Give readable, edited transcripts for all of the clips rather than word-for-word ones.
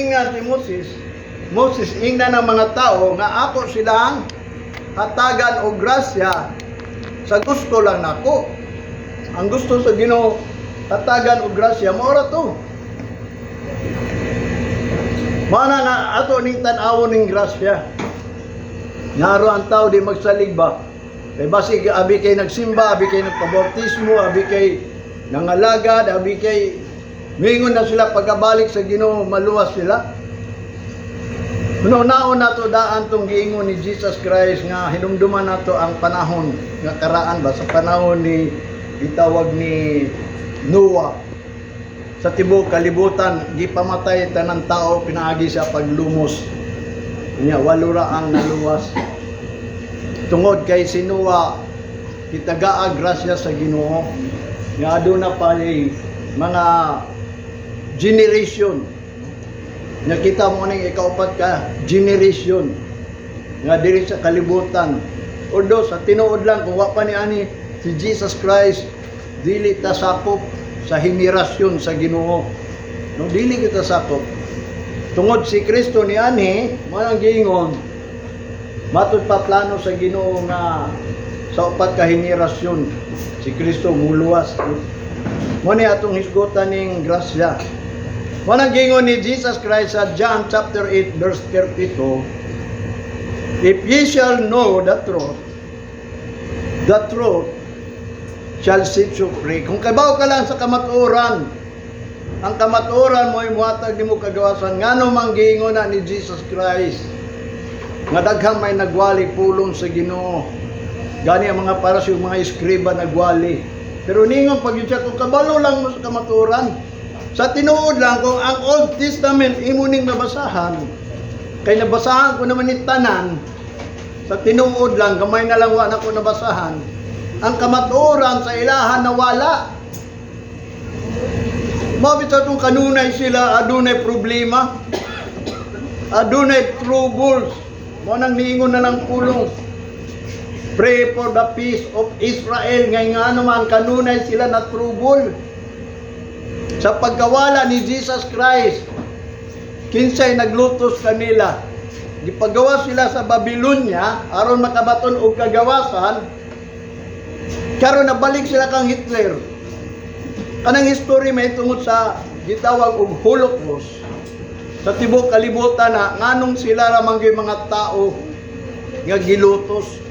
Ingat si Moses ingna ng mga tao nga ako silang hatagan o grasya sa gusto lang nako. Ang gusto sa Ginoo hatagan o grasya mora to. Mana nga ato ning tan-awon ning grasya. Ngaro ang tao di magsalig ba? Kay basig abi kay nagsimba, abi kay nagpabautismo, abi kay nangalagad, abi kay mingon na sila pagkabalik sa Ginoo, maluwas sila. Naon nato daan tong giingon ni Jesus Christ nga hinumduman nato ang panahon nga karaan ba sa panahon ni gitawag ni Noah. Sa tibuok kalibutan gipamatay tanang tao pinaagi sa paglumos. Nya walo ra ang naluwas. Tungod kay si Noah kitagaa grasya sa Ginoo. Nga aduna pa ni mga generation. Nakita mo ning ikaupat ka generation nga diri sa kalibutan. Although sa tinuod lang kung wa pa ni ani si Jesus Christ dili ta sakop sa henerasyon sa Ginoo. No dili kita sakop. Tungod si Kristo ni ani mo ang giingon matud pa plano sa Ginoo nga sa upat ka henerasyon si Kristo muluwas. Mo ni atong hisgotan ning grasya. Manang gingon ni Jesus Christ sa John chapter 8 verse 32, if ye shall know the truth shall set you free. Kung kabaw ka lang sa kamatuoran, ang kamatuoran mo ay muhatag di mo kagawasan. Ngano mang gingon na ni Jesus Christ, nga daghang may nagwali pulong sa Ginoo. Gani ang mga parasyo, mga eskriba nagwali. Pero ningon pag yun siya, kung kabalo lang mo sa kamatuoran, sa tinuod lang kung ang Old Testament imo ning nabasahan, kay nabasahan ko naman ni tanan, sa tinuod lang gamay na lang wa nako nabasahan, ang kamatuoran sa ilahan nawala. Mabit sa itong kanunay sila adunay problema, adunay troubles, mo nang niingon na lang pulong. Pray for the peace of Israel. Ngay nga naman kanunay sila na trouble. Sa pagkawala ni Jesus Christ, kinsay naglutos kanila. Gipagawa sila sa Babylonia aron makabaton og kagawasan. Karon nabalik sila kang Hitler. Kanang history may tungod sa gitawag og Holocaust. Sa tibuok kalibutan na nganong sila ramang mga tao nga gilutos.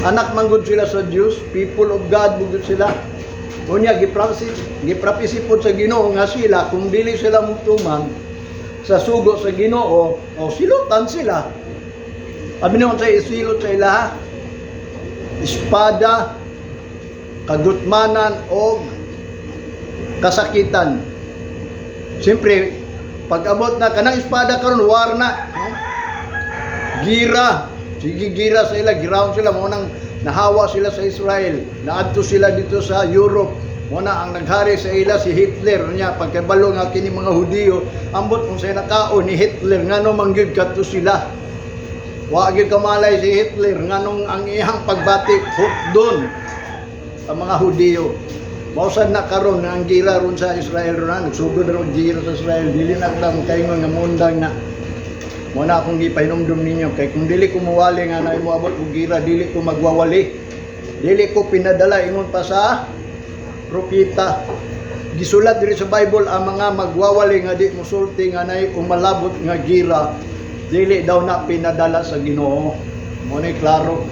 Anak manggod sila sa Diyos, people of God manggod sila. Unya giprapisipod sa Ginoo nga sila kung dili sila mutuman sa sugo sa Ginoo o silutan sila. Abi naman sa isilot sa ilaha, espada, kagutmanan o kasakitan. Siyempre, pag abot na kanang espada karon war na. Gira, sige gira sa ila, giraon sila mo nang nahawa sila sa Israel, naadto sila dito sa Europe. Muna ang naghari sa ila si Hitler niya pagkabalo nga kini mga Hudiyo, ambot kung say nakaon ni Hitler ngano mangyud kadto sila. Wa gyud kamalay si Hitler nganong ang iyang pagbati hutdon sa mga Hudiyo. Mausad na karon nga ang gira ron sa Israel ron, nagsugod ron gira sa Israel, dili na lang kaingon nga mundang na. Muna akong gipahinumdum ninyo kay kung dili ko muwali nga na moabot og gira, dili ko magwawali. Dili ko pinadala ingon pa sa propeta. Gisulat diri sa Bible ang mga magwawali nga di musulti nga nay umalabot nga gira, dili daw na pinadala sa Ginoo. Mo ni klaro.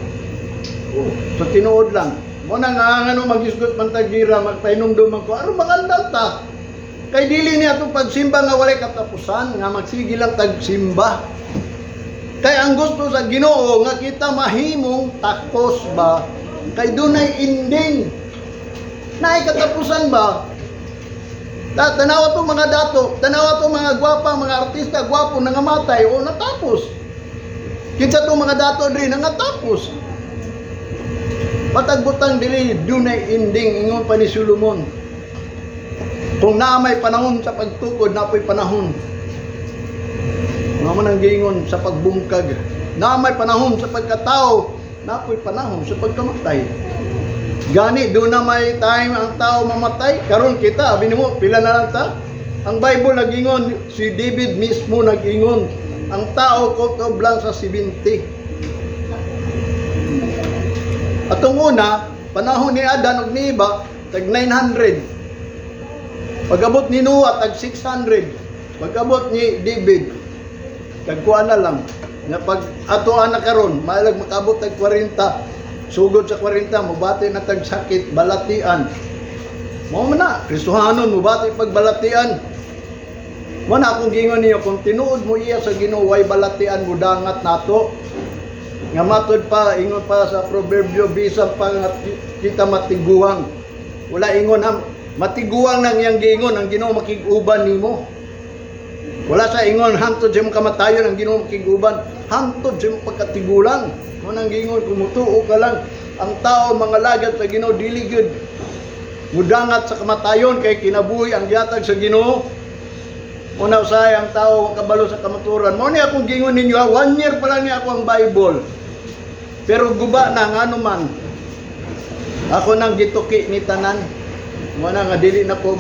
So tinuod lang. Mo na nga ngano magisgot man ta gira, magpahinumdum ko aron makandal ta. Kay dili niya itong pagsimba nga walay katapusan, nga magsige lang tagsimba. Kay ang gusto sa Ginoo nga kita mahimong takos ba? Kay dunay ending. Naay katapusan ba? Tanawa itong mga dato, tanawa itong mga gwapa, mga artista, gwapo nangamatay o natapos. Kinsa itong mga dato rin nangatapos. Patagbutang dili dunay ending, ingon pa ni Solomon. Kung naamay panahon sa pagtukod, napoy panahon. Naman ang gingon sa pagbungkag. Naamay panahon sa pagkatao, napoy panahon sa pagkamatay. Gani, doon na may time ang tao mamatay. Karon kita, abin mo, pila na lang ta? Ang Bible nag-ingon, si David mismo nag-ingon, ang tao kutob lang sa 70. Atong una, panahon ni Adan ug ni Eva, tag 900. Pag-abot ni Noah, tag 600. Pag-abot ni David, tag kuha na lang. Nga pag atoan na karon, maalag makabot tag 40. Sugod sa 40, mubati na tag sakit, balatian. Mao man na, Kristohanon mubati pag balatian. Wala akong gingon niyo, kung tinuod mo iya sa Ginoo, way balatian mo dangat nato. Nga matod pa, ingon pa sa proverbio, bisan pa nga kita matiguang. Wala ingon ham, matiguang nang iyang giingon, ang Ginoo makig-uban nimo. Wala sa ingon, hantod sa imong kamatayon, ang Ginoo makig-uban. Hantod sa imong pagkatigulang. Kung ang gingon, kumutuo ka lang, ang tao, mga lagad sa Ginoo, dili gyud mudangat sa kamatayon, kay kinabuhi ang yatag sa Ginoo. Una usay ang tao kabalo sa kamaturan. Mao ni akong gingon ninyo, 1 year pa lang ni ako ang Bible. Pero guba na ngano man. Ako nang gituki ni tanan. Mo na nga dili na ko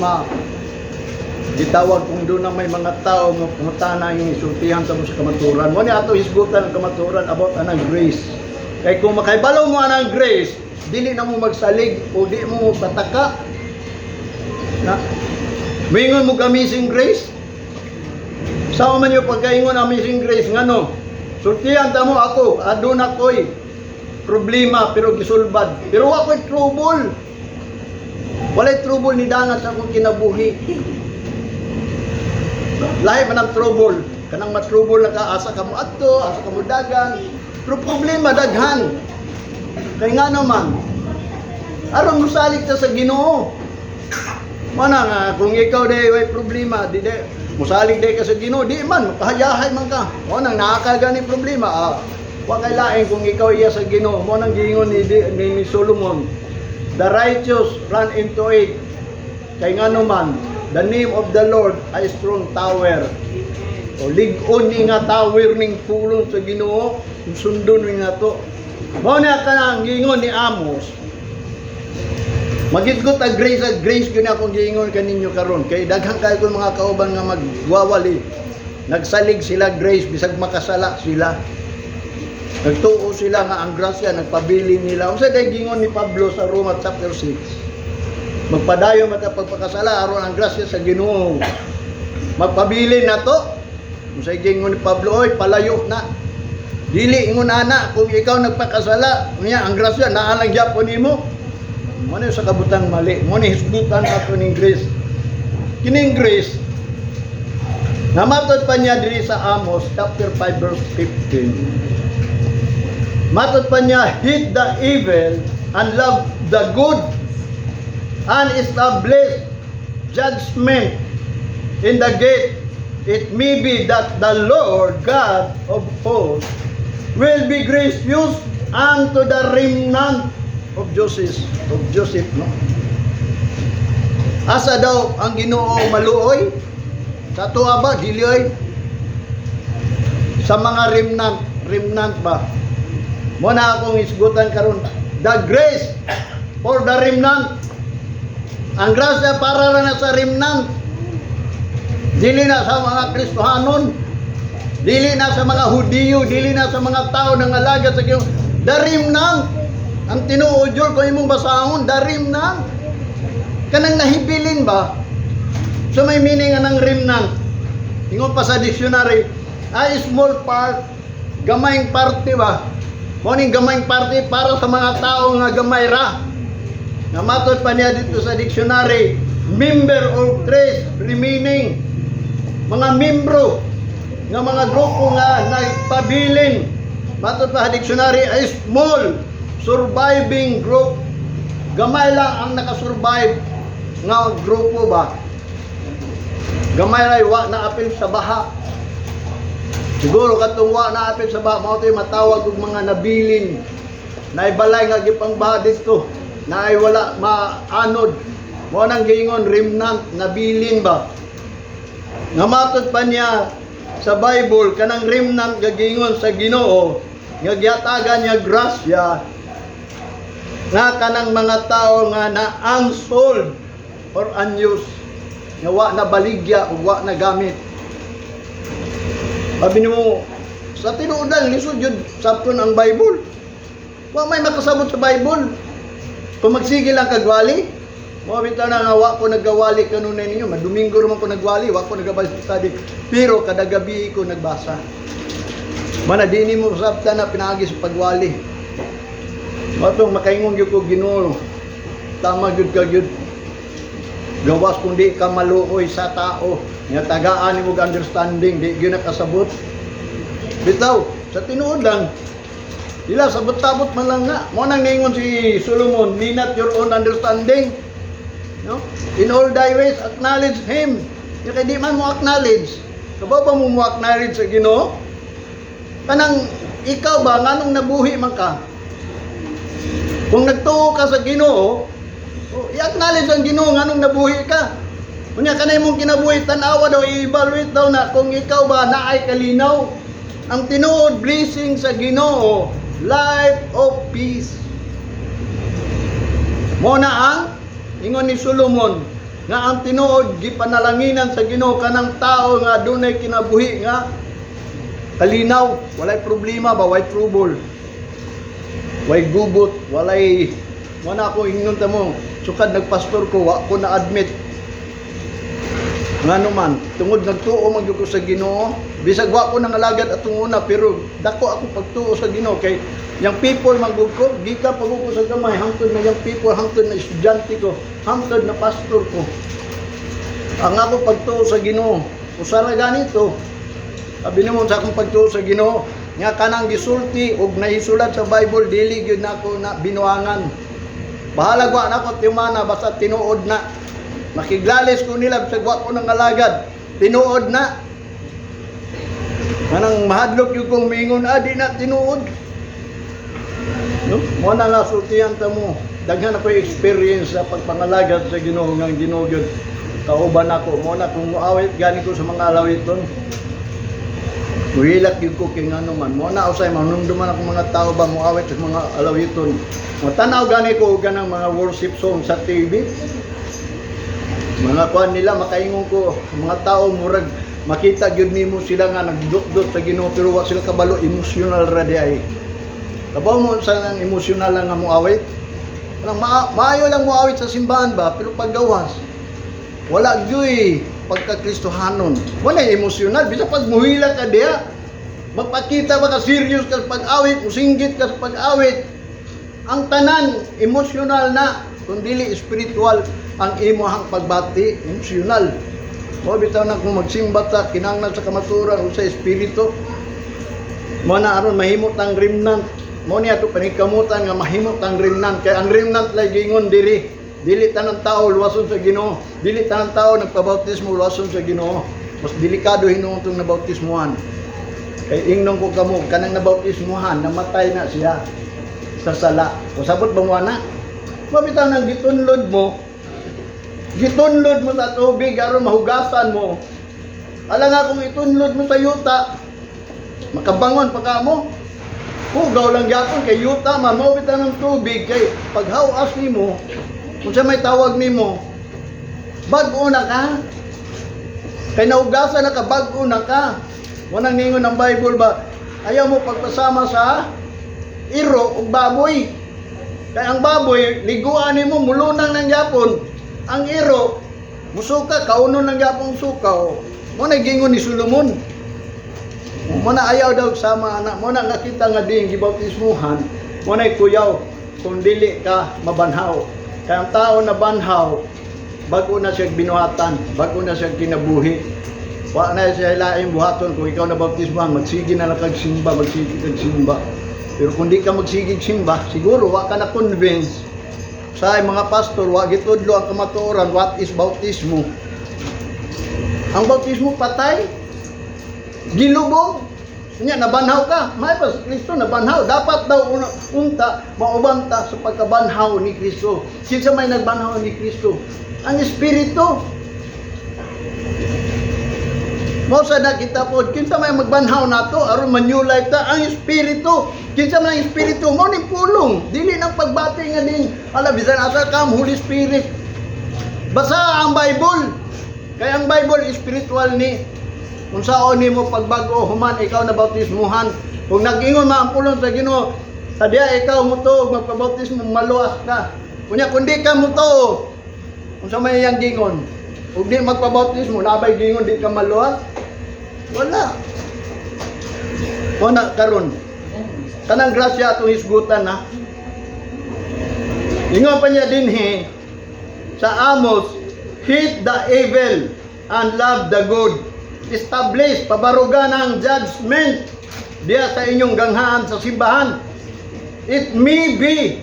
gitawag kung doon na may mga tao nga pumutana yung isultihan sa kamaturan. Mo ni ato hisgutan ang kamaturan about anang grace. Kay kung makaibalo mo anang grace, dili na mo magsalig o di mo pataka. Na mingon mo amazing grace. Sao man yung pagkaingon amazing grace ngano? Sultihan ta mo ako, aduna ko'y problema pero gisulbad. Pero wa ko'y trouble. Walay trouble ni dangat sa akong kinabuhi. Lahi man ang trouble. Kanang matrouble na ka, asa ka mo adto, asa ka mo dagan. Pero problema daghan. Kay nga naman, aron musalig ta sa Ginoo. Mana nga, kung ikaw day way problema, di musalig day ka sa Ginoo, di man, makahayahay man ka. O nang nakakagani problema, wa kay lain kung ikaw iya sa Ginoo. Mo nang giingon ni Solomon, the righteous run into it. Kay nga naman, the name of the Lord ay strong tower. O lig-on ni nga tower ning pulong sa Ginoo, sundon ni nga to. Mao na kanang giingon ni Amos. Magitgot ang grace gyud akong giingon kaninyo karon kay daghang kayo kung mga kauban nga magwawali. Nagsalig sila grace bisag makasala sila. Nagtuo sila nga ang grasya nagpabilin nila. Unsa day gingon ni Pablo sa Roma chapter 6. Magpadayon mata pagpakasala aron ang grasya sa Ginoo. Magpabilin na to. Unsa gingon ni Pablo, oy palayo na. Dili ingon ana kung ikaw nagpakasala, unya ang grasya naa lang gyapon nimo. Mo sa kabutang mali. Mo ni hisgutan ato ning grace. Kining grace namatod pa niya diri sa Amos chapter 5 verse 15. Matod pa niya, hate the evil and love the good and establish judgment in the gate. It may be that the Lord God of hosts will be gracious unto the remnant of Joseph, no? Asa daw ang Ginoo maluoy? Sa tuwa ba? Dili sa mga remnant ba? Muna akong isgutan karon. The grace for the remnant. Ang grasya para na sa remnant. Dili na sa mga Kristohanon. Dili na sa mga Hudiyo. Dili na sa mga tao ng alaga sa Ginoo. The remnant. Ang tinuodyo ko imong basahon, the remnant. Kanang nahibilin ba? So may meaning ng remnant. Ingon pa sa dictionary, a small part, gamayng parte ba? Moning gamayng parte para sa mga tao nga gamay ra. Namatod pa niya dito sa dictionary, member or trace remaining. Mga membro nga mga grupo nga nagpabilin. Matod pa sa dictionary, a small surviving group. Gamay lang ang nakasurvive nga grupo ba? Gamay ray wa na apil sa baha. Siguro katong wa na apil sa baha, mao tay matawag og mga nabilin. Naibalay nga gipang baha dito. Naay wala maanod. Mao nang giingon remnant, nabilin ba? Namatod pa niya sa Bible kanang remnant nga giingon sa Ginoo nga giatagan niya grasya nga kanang mga tao nga na unsold or unused. nga wa na baligya ug wa na gamit. Sabi nimo sa tinuodan lisod jud sabton ang Bible. Wa may makasabot sa Bible. Kung magsige lang kagwali, mo bitaw na nga wa ko nagawali kanunay ninyo, madomingo naman ko nagwali, wa ko nagabasa study. Pero kada gabi ko nagbasa. Mana di nimo sabta na pinaagi sa pagwali. Matong makaingon gyud ko Ginoo. Tama gyud ka gyud. Gawas kundi ka maluoy sa tao, nga tagaan nimo og understanding, di gyud nakasabot. Bitaw, sa tinuod lang, ila sabot-tabot man lang nga. Mo nang ningon si Solomon, lean not your own understanding. No? In all thy ways acknowledge him. Yung kay di man mo acknowledge. Kabaw ba mo acknowledge sa Ginoo? Kanang ikaw ba nganong nabuhi man ka? Kung nagtuo ka sa Ginoo, i-acknowledge ang Ginoo nganong nabuhi ka. Unya kanay mong kinabuhi tan-awa daw i-evaluate daw na kung ikaw ba naay kalinaw. Ang tinuod blessing sa Ginoo, life of peace. Mo na ang ingon ni Solomon nga ang tinuod gipanalanginan sa Ginoo kanang tao nga dunay kinabuhi nga kalinaw, walay problema ba, walay trouble, walay gubot, walay wala ko ingon ta mo sukad nagpastor ko wa ko na admit ngano man tungod nagtuo man gyud ko sa Ginoo bisag wa ko nang alagad atong una pero dako ako pagtuo sa Ginoo kay yang people manggug ko gikan paguko sa gamay hangtod na yang people hangtod na estudyante ko hangtod na pastor ko ang ako pagtuo sa Ginoo usara ganito sabi nimo sa akong pagtuo sa Ginoo nga kanang gisulti og naisulat sa Bible dili gyud nako na binuangan bahala gwa nako tiumana basta tinuod na makiglalis ko nila bisag wa ko nang alagad tinuod na kanang mahadlok yung kong mingon di na tinuod. No? Mo na nga sultihan ta mo. Daghan ako experience sa pagpangalagad sa Ginoo nga Ginoo gyud. Kauban ako mo na kung muawit gani ko sa mga alawiton. Muhilak gyud ko kay ngano man. Mo na usay manumduman ako mga tao ba muawit sa mga alawiton. Mo tanaw gani ko ganang mga worship song sa TV. Mga kuan nila makaingon ko mga tao murag makita gyud nimo sila nga nagdot-dot sa Ginoo pero wa sila kabalo emotional ra di ay. Kabaw mo sa nang emosyonal lang nga muawit. Maayo lang muawit sa simbahan ba, pero paggawas, wala gyoy pagka-Kristohanon. Wala emosyonal, bisa pag muhila ka diya, magpakita ba ka serious ka sa pag-awit, musinggit ka sa pag-awit, ang tanan, emosyonal na, kung dili spiritual, ang imuhang pagbati, emosyonal. Mo bitaw na kung magsimba ta, kinanglan sa kamaturan, o sa espiritu, mo na aron mahimot ang remnant, mo niya ito panikamutan nga mahimot ang remnant kaya ang remnant lay gingon dili tanang tao luwason sa Ginoo dili tanang tao nagpabautismo luwason sa Ginoo mas delikado hinuon tong nabautismuhan kay ingnon ko kamo kanang nabautismuhan namatay na siya sa sala o sabot bang wana mabitaw nang gitunlod mo sa tubig aron mahugasan mo ala nga kung itunlod mo sa yuta makabangon pa ka mo hugaw lang gyapon kay yuta man mao bitaw ng tubig kay paghawas nimo kung sa may tawag nimo bag-o na ka kay naugasan na ka bag-o na ka wanang ningon ng Bible ba ayaw mo pagpasama sa iro ug baboy kay ang baboy liguan nimo mulunang nang gyapon ang iro musuka kaunon nang gyapon suka mo nagingon ni Solomon mo na ayaw daw sama anak mo na nakita nga ding gibautismuhan mo na kuyaw kung dili ka mabanhaw kaya ang tao na banhaw bago na siya binuhatan bago na siya kinabuhi wa na siya laing buhaton kung ikaw na bautismuhan magsige na lang kag simba pero kung di ka magsigig simba siguro wa ka na convince sa mga pastor wa gitudlo ang kamatuoran what is bautismo ang bautismo patay gilubog niya nabanhaw ka may pa si Kristo nabanhaw dapat daw unta maubanta sa pagkabanhaw ni Kristo kinsa may nagbanhaw ni Kristo ang espiritu mo sa nakita po kinsa may magbanhaw nato aron ma-new life ta ang espiritu kinsa man ang espiritu mo ni pulong dili nang pagbati nga ding ala bisan asa kam Holy Spirit basa ang Bible Kaya ang Bible spiritual ni kung saan ni mo pagbago human ikaw na bautismuhan. Kung nag-ingon maampulon sa Ginoo, tadya ikaw mo to magpabautismo maluwas ka. Kunya kundi ka mo to. Kung sa may yang gingon, ug di magpabautismo nabay gingon di ka maluwas. Wala. Wala karon. Kanang grasya atong hisgutan na. Ingon pa niya dinhi sa Amos, hate the evil and love the good. Establish pabarugan ang judgment diya sa inyong ganghaan sa simbahan. It may be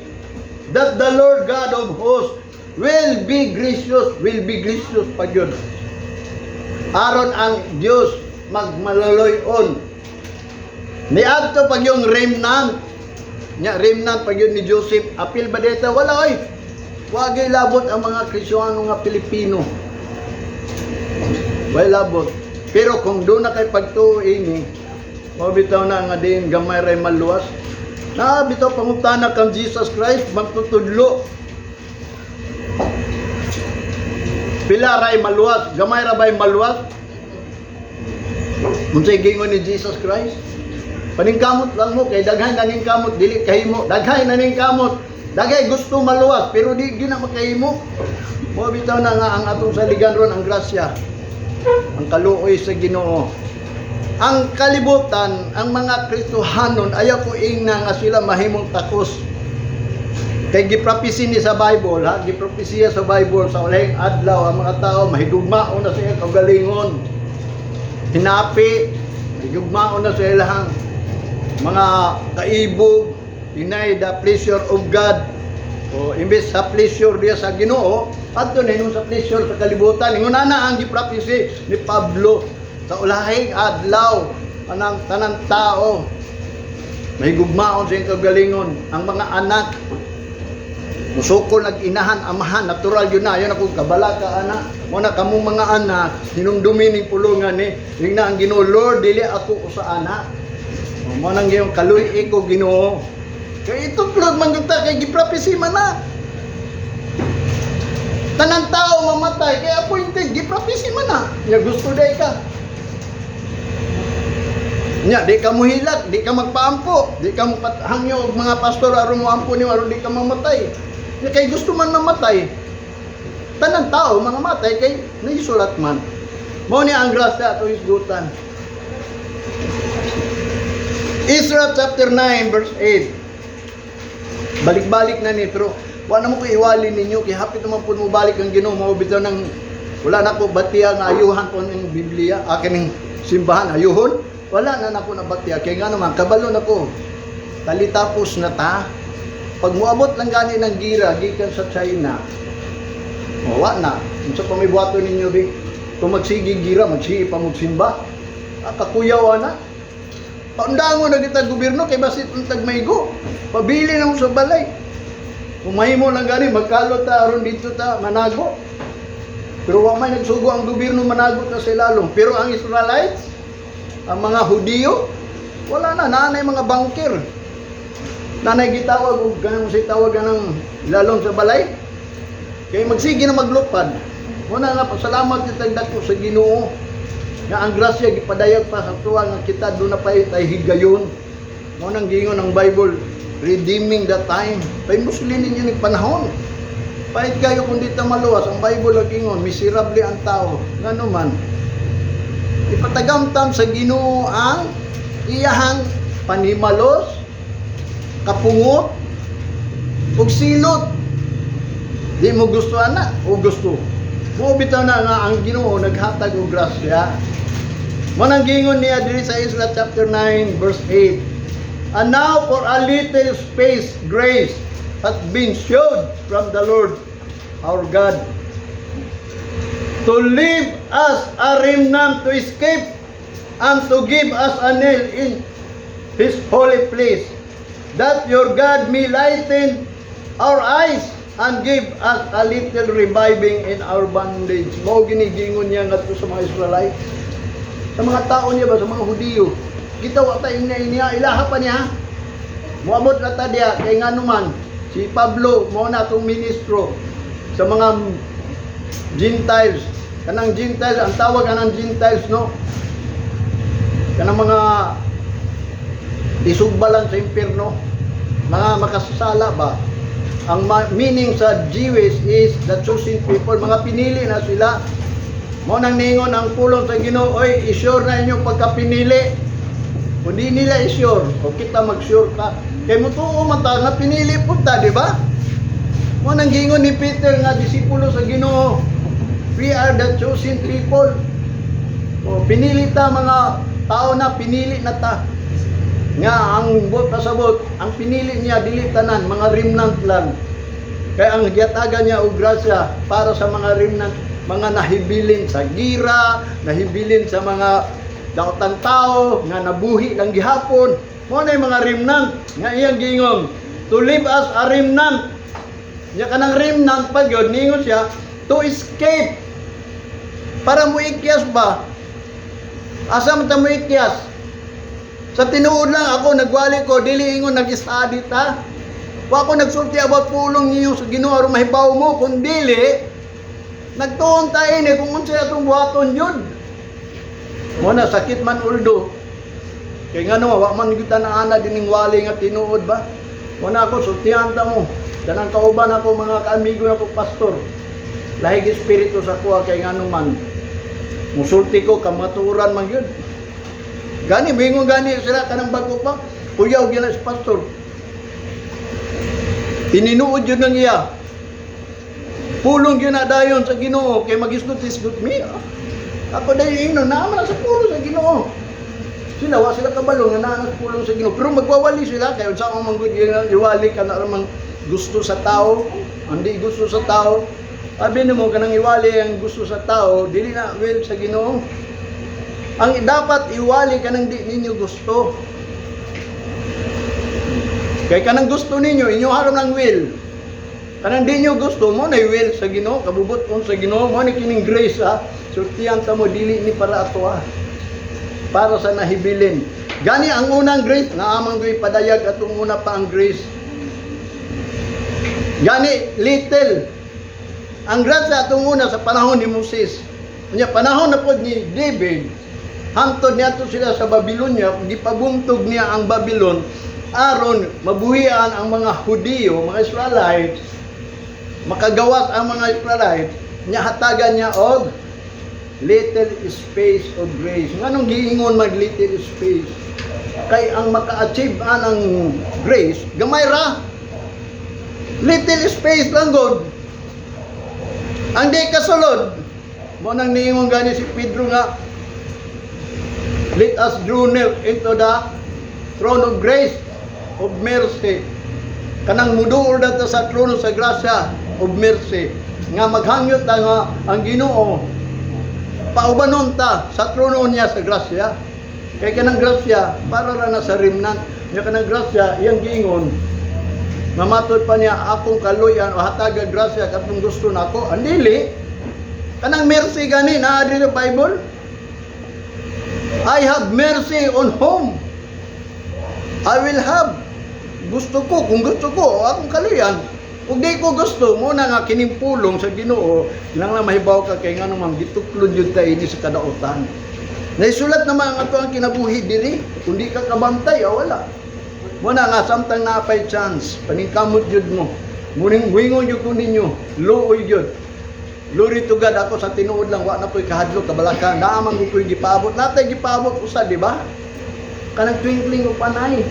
that the Lord God of hosts will be gracious pa yun. Aron ang Diyos magmalaloyon. Niadto pag yung remnant, pag yun ni Joseph, apil ba dito? Wala oy. Wagay labot ang mga Kristyano nga Pilipino. Way labot. Pero kung doon na kay pagtuing, mabitaw na nga din gamay ray maluwas. Na bitaw pangutana kang Jesus Christ magtutudlo. Pila ray maluwas, gamay ra bay maluwas. Unsay gingon ni Jesus Christ? Paningkamot lang mo kay daghay naning kamot dili kahimo. Daghay naning kamot. Daghay gusto maluwas pero di gina makahimo. Mo bitaw na nga ang atong saligan ron ang grasya. Ang kaluoy sa Ginoo. Ang kalibutan, ang mga Kristohanon ayaw ko ingna nga sila mahimong takos. Kay giprapisi ni sa Bible, ha? Giprapisiya sa Bible sa ulahing adlaw ang mga tao mahigugmaon na sa kagalingon. Hinapi, mahigugmaon na sa ilahang mga kaibog, deny the pleasure of God. O imbes sa pleasure diya sa Ginoo, adto na sa pleasure sa kalibutan. Ingon na ang giprapisi ni Pablo sa ulahing adlaw anang tanan tao may gugmaon sa kagalingon ang mga anak musukol nag-inahan amahan natural yun na ako kabala ka anak mo na kamong mga anak hinumdumi ning pulungan ni ingna ang Ginoo Lord dili ako usa anak mo nang gyud kaluy ko Ginoo kay itutlod man gyud ta kay giprapisi man na tanan tao mamatay kay appointed giprapisi man na nya gusto day ka nya di ka muhilat di ka magpaampo di ka hangyo og mga pastor aron mo ampo ni aron di ka mamatay nya kay gusto man mamatay tanan tao mga matay kay naisulat man mao ni ang grasya ato hisgutan. Ezra chapter 9 verse 8 balik-balik na ni pero wala mo ko iwali ninyo kay hapit naman po mo balik ang Ginoo mao bitaw nang wala na ko batiya nga ayuhan po ng Biblia akin simbahan ayuhon wala na nako na batiya kay nga naman kabalo na ko talitapos na ta pag muabot lang gani ng gira gikan sa China wa na unsa pa may buhaton ninyo bi kung magsigi gira magsigi pa magsimba kakuyaw na paundangon na kita gobyerno kay basit untag maygo pabili na mo sa balay kung mahimo lang gani magkalot ta aron dito ta manago pero wa may nagsugo ang gobyerno manago ta sa ilalom pero ang Israelites ang mga Hudiyo wala na nanay mga bangker nanay gitawag og ganang say tawag ganang ilalom sa balay kay magsige na maglupad mo na nga pasalamat kitag dako sa Ginoo nga ang grasya gipadayag pa sa tuwa nga kita do na pay tay higayon mo nang gingon ang Bible redeeming the time pay muslin ninyo ning panahon pait kayo kung di ta maluwas ang Bible gingon miserable ang tao ngano man ipatagamtam sa Ginoo ang iyahang panimalos kapungot ug silot di mo gusto ana o gusto mo bitaw na nga ang Ginoo naghatag og grasya mo nang gingon niya diri sa Ezra chapter 9 verse 8 and now for a little space grace hath been showed from the Lord our God to leave us a remnant to escape and to give us a nail in His holy place that your God may lighten our eyes and give us a little reviving in our bondage. Mao ginigingon niya ngadto sa mga Israelites. Sa mga tao niya ba sa mga Hudiyo. Kita wa ta niya ilaha pa niya. Moabot na ta diya kay ngano man si Pablo mao na tong ministro sa mga Gentiles kanang Gentiles, ang tawag kanang Gentiles, no, kanang mga isugbalan sa impyerno, mga makasasala ba. Ang meaning sa Jewish is the chosen people, mga pinili na sila. Mo nang ningon ang pulong sa Ginoo, oy, i-sure na inyong pagkapinili. Kung di nila i-sure, o kita mag-sure ka. Kay mo tuo man ta nga pinili pud ta, di ba? Mo nang gingon ni Peter nga disipulo sa Ginoo, we are the chosen people. O pinili ta, mga tao na pinili na ta. Nga ang pasabot, ang pinili niya dili tanan, mga remnant lang. Kaya ang giyatagan niya og grasya para sa mga remnant, mga nahibilin sa gira, nahibilin sa mga daotang tao nga nabuhi lang gihapon. Mo na mga remnant nga iyang gingong to live as a remnant. Nya kanang remnant pa gyud ningon siya to escape. Para mo ikyas ba? Asa man ta mo ikyas? Sa tinuod lang ako nagwali ko, dili ingon nag-study ta. Wa ako nagsulti about pulong niyo sa Ginoo aron mahibaw mo, kun dili nagtuon ta ini kung unsay atong buhaton yun. Mo na sakit man uldo. Kay ngano wa man kita na ana dining wali nga tinuod ba? Mo na ako sultihan ta mo. Kanang kauban ako mga kaamigo ako pastor. Lahig espiritu sa kuha kay ngano man. Musulti ko kamaturan man gyud. Gani, bingon gani sila kanang bago pa. Kuyaw gila si pastor. Tininuod yun ng iya. Pulong yun na dayon sa Ginoo. Kay magisgot-isgot mi. Ako dahil ino, naman sa pulong sa Ginoo. Sila, wa sila kabalo nga naanak pulong sa Ginoo. Pero magwawali sila. Kaya sa akong manggod yun, iwali ka na namang gusto sa tao. Hindi gusto sa tao. Sabi mo, kanang iwali ang gusto sa tao, dili na will sa Ginoo. Ang dapat iwali kanang di ninyo gusto. Kay kanang gusto ninyo, inyo haron ng will. Kanang di nyo gusto mo na will sa Ginoo, kabubot mo sa Ginoo, mo ni kining grace ha. Sultihan ta mo dili ni para ato ha. Para sa nahibilin. Gani ang unang grace, naamang ko'y padayag atong una pa ang grace. Gani little. Ang grace atong una sa panahon ni Moses. Nya panahon na pod ni David. Hantod niya to sila sa Babylonia, gipabuntog niya ang Babylon aron mabuhian ang mga Hudiyo, mga Israelites, makagawas ang mga Israelites, niya hatagan niya og little space of grace. Nganong giingon mag little space? Kay ang maka-achieve ang grace, gamay ra. Little space lang god. Ang di kasulod, mo nang niingon gani si Pedro nga, let us draw near into the throne of grace, of mercy. Kanang muduol na sa trono sa grasya of mercy. Nga maghangyot ta nga ang Ginoo paubanon ta sa trono niya sa grasya. Kay kanang grasya para ra na sa remnant. Nya kanang grasya iyang giingon. Mamatod pa niya akong kaluyan o hataga grasya katong gusto nako. Andili. Kanang mercy gani naa diri sa Bible. I have mercy on whom I will have. Gusto ko, kung gusto ko, akong kaluyan. Kung di ko gusto, muna nga kinimpulong sa Ginoo, lang na mahibaw ka kay nga naman, gituklod yun tayo ini sa kadautan. Naisulat naman ang ato ang kinabuhi diri, kung di ka kabantay, wala. Muna nga, samtang napay chance, paningkamot yun mo. Muning wingon yun ko ninyo, looy yun. Glory to God, ako sa tinuod lang, wa na ko'y kahadlok, kabalakan, naamang ko ko'y gipabot. Natay gipabot usa, di ba? Kanang twinkling o panay.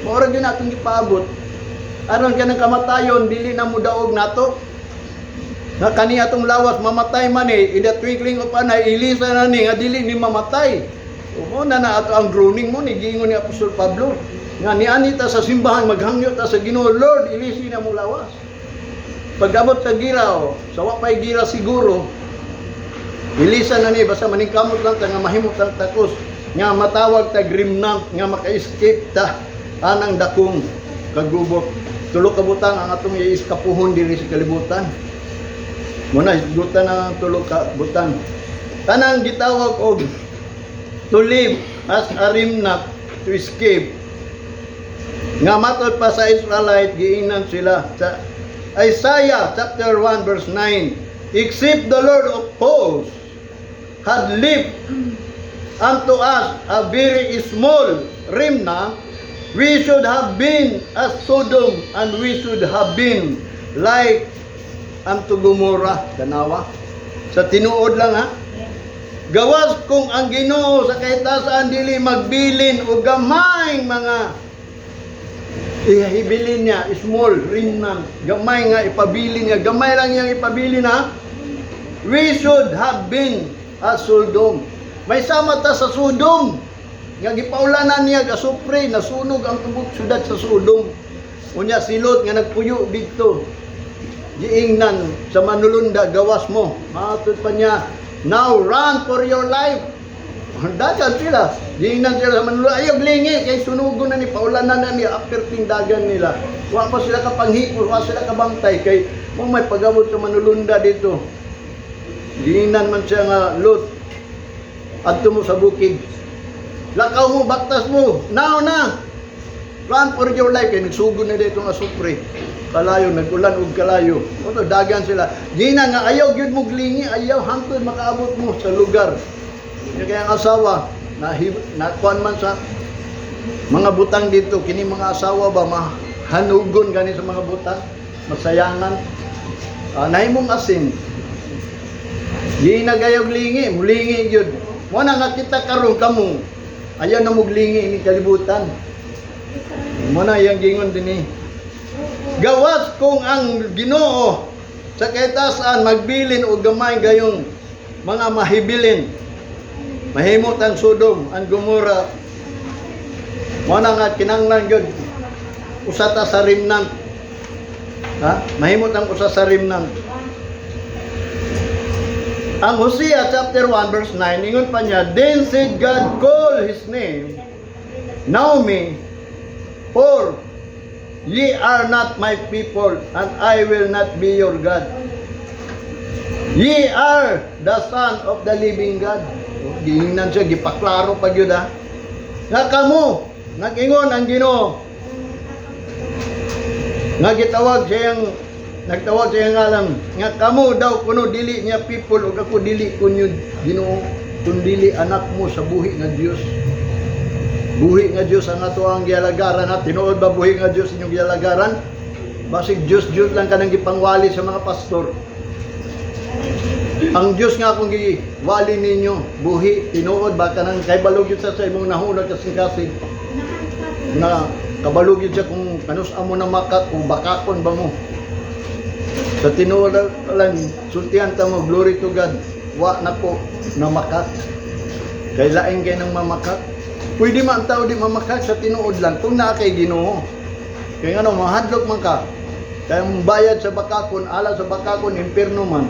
Maurag yun natong gipabot. Aron kanang kamatayon, dili na mo daog nato. Na kani atong lawas, mamatay man ida twinkling o panay, ilisa na ni, nga dili ni mamatay. O na ato ang groaning mo, ni giingon ni Apostol Pablo. Nga ni anita sa simbahan, maghangyo ta sa Ginoo, Lord, ilisi na mo lawas. Pag-abot sa gira, sa wapay gira siguro, ilisa na ni, basta maningkamot lang ta, nga mahimot lang takos, nga matawag ta remnant, nga maka-escape ta, anang dakong kagubot. Tulo ka butang ang atong iiskapuhon diri sa kalibutan. Muna, isgutan na ang tulo ka butang. Tanang gitawag og to live as a remnant, to escape. Nga matod pa sa Israelite, giingnan sila sa Isaiah chapter 1 verse 9. except the Lord of hosts had left unto us a very small remnant, we should have been as Sodom, and we should have been like unto Gomorrah. Tanawa. Sa tinuod lang ha. Gawas kung ang Ginoo sa kahitasan dili magbilin o gamay mga ihibilin niya, small remnant, gamay nga ipabilin niya, gamay lang yang ipabilin ha. We should have been as Sodom. May sama ta sa Sodom. Nga gipaulanan niya gasupre, nasunog ang tubok syudad sa Sodom. Unya silot nga nagpuyo dito. Giingnan sa manulunda gawas mo. Matod pa niya, now run for your life. Dagan sila. Giingnan sila sa manulunda. Ayaw lingi kay sunugon na ni paulanan na niya after dagan nila. Wa pa sila kapanghipos, wa sila kabantay kay mo may pagabot sa manulunda dito. Giingnan man siya nga Lot. Adto mo sa bukid. Lakaw mo, baktas mo, now na. Run for your life. Kaya nagsugod na dito nga supre. Kalayo, nagkulan og kalayo. Oto, dagan sila. Di na nga, ayaw yun mo glingi, ayaw hangtod makaabot mo sa lugar. Kaya ang asawa, nakuan man sa mga butang dito, kini mga asawa ba, mahanugon gani sa mga butang, masayangan. Nahimong asin. Di na gayog lingi, mulingi yun. Muna nga kita karong kamo. Ayaw na muglingi ini kalibutan. Muna yang gingon din eh. Gawas kung ang Ginoo sa kahitasan magbilin o gamay gayong mga mahibilin. Mahimot ang Sodom, ang Gomorrah. Muna nga kinanglan yun. Usata sa remnant. Ha? Mahimot ang usa sa remnant. Ang Hosea chapter 1 verse 9, ingon pa niya, then said God, call his name Naomi, for ye are not my people, and I will not be your God. Ye are the son of the living God. Gihingnan siya, gipaklaro pa yun ha. Nga kamo, nag-ingon ang Ginoo, nga gitawag siyang nagtawag sa iyang alam, nga kamo daw kuno dili niya people o ako dili kunyo Ginoo, kun dili anak mo sa buhi nga Dios. Buhi nga Dios ang ato ang gialagaran at tinuod ba buhi nga Dios inyong gialagaran? Basig Dios lang kanang gipangwali sa mga pastor. Ang Dios nga akong giwali ninyo, buhi, tinuod ba kanang kay balog sa imong nahunag kasing-kasing. Na kabalog siya kung kanus amo na makat kung bakakon ba mo. Sa tinuod lang, sultihan ta mo, glory to God, wa na po na makat. Kay laing kay nang mamakat. Pwede man ang tao di mamakat sa tinuod lang, kung naa kay Ginoo. Kaya nga mahadlok man ka. Kaya bayad sa bakakon, ala sa bakakon, impirno man.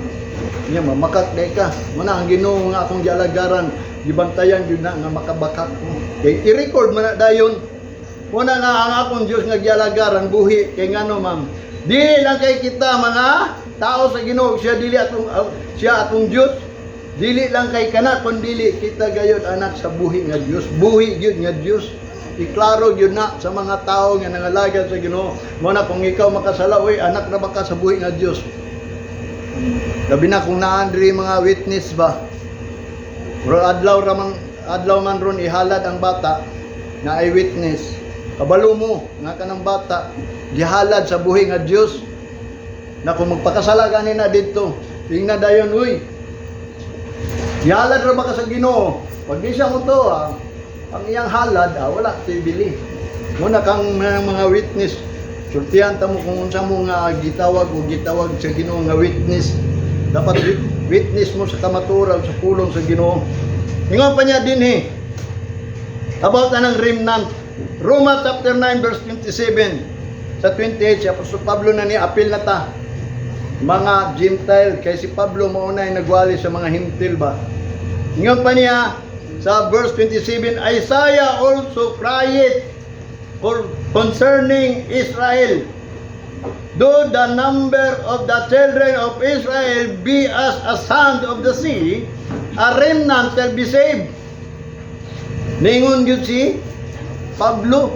Niya, mamakat day ka. Muna ang Ginoo nga akong gialagaran, gibantayan yun na nga makabakak ko. Kaya i-record man na dayon. Muna nga ang akong Diyos nga gialagaran, buhi. Kaya nga no, ma'am, dili lang kay kita mga tao sa Ginoo, siya atong Dios. Dili lang kay kana kun dili kita gayud anak sa buhi nga Dios. Buhi gyud nga Dios. Iklaro gyud na sa mga tao nga nangalagad sa Ginoo. Mo na kung ikaw makasala, oy anak na ba ka sa buhi nga Dios? Labi na kung naan diri mga witness ba. Pero adlaw man ron ihalad ang bata na ay witness. Kabalo mo nga kanang bata gihalad sa buhi nga Dios na kung magpakasala kanina dito tingnan dayon uy gihalad ra ba ka sa Ginoo pag di siya mo to ang iyang halad wala tibili mo na kang mga witness sultihan ta mo kung unsa mo nga gitawag sa Ginoo nga witness dapat witness mo sa kamaturan sa pulong sa Ginoo. Ingon pa niya din about anang remnant. Roma chapter 9 verse 27 sa 28 si Apostol Pablo na ni apil na ta mga Gentile kay si Pablo maunay nagwali sa mga Hintil ba. Ngayon pa niya sa verse 27, Isaiah also cried concerning Israel, though the number of the children of Israel be as a sand of the sea, a remnant shall be saved. Ningon yun si Pablo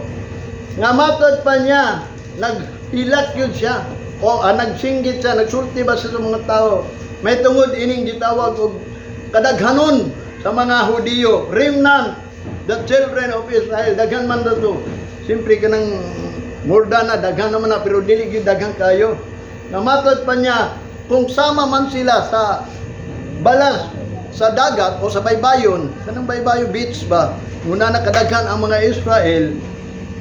nga matod pa niya naghilat yun siya o nagsinggit siya, nagsulti ba sa mga tao may tungod ining gitawag og kadaghanon sa mga Hudiyo, remnant, the children of Israel, daghan man dato. Siyempre kanang murdana, daghan naman na, pero dili gyud daghan kayo. Namatod pa niya, kung sama man sila sa balas, sa dagat o sa baybayon, kanang baybayo beach ba, muna na kadaghan ang mga Israel,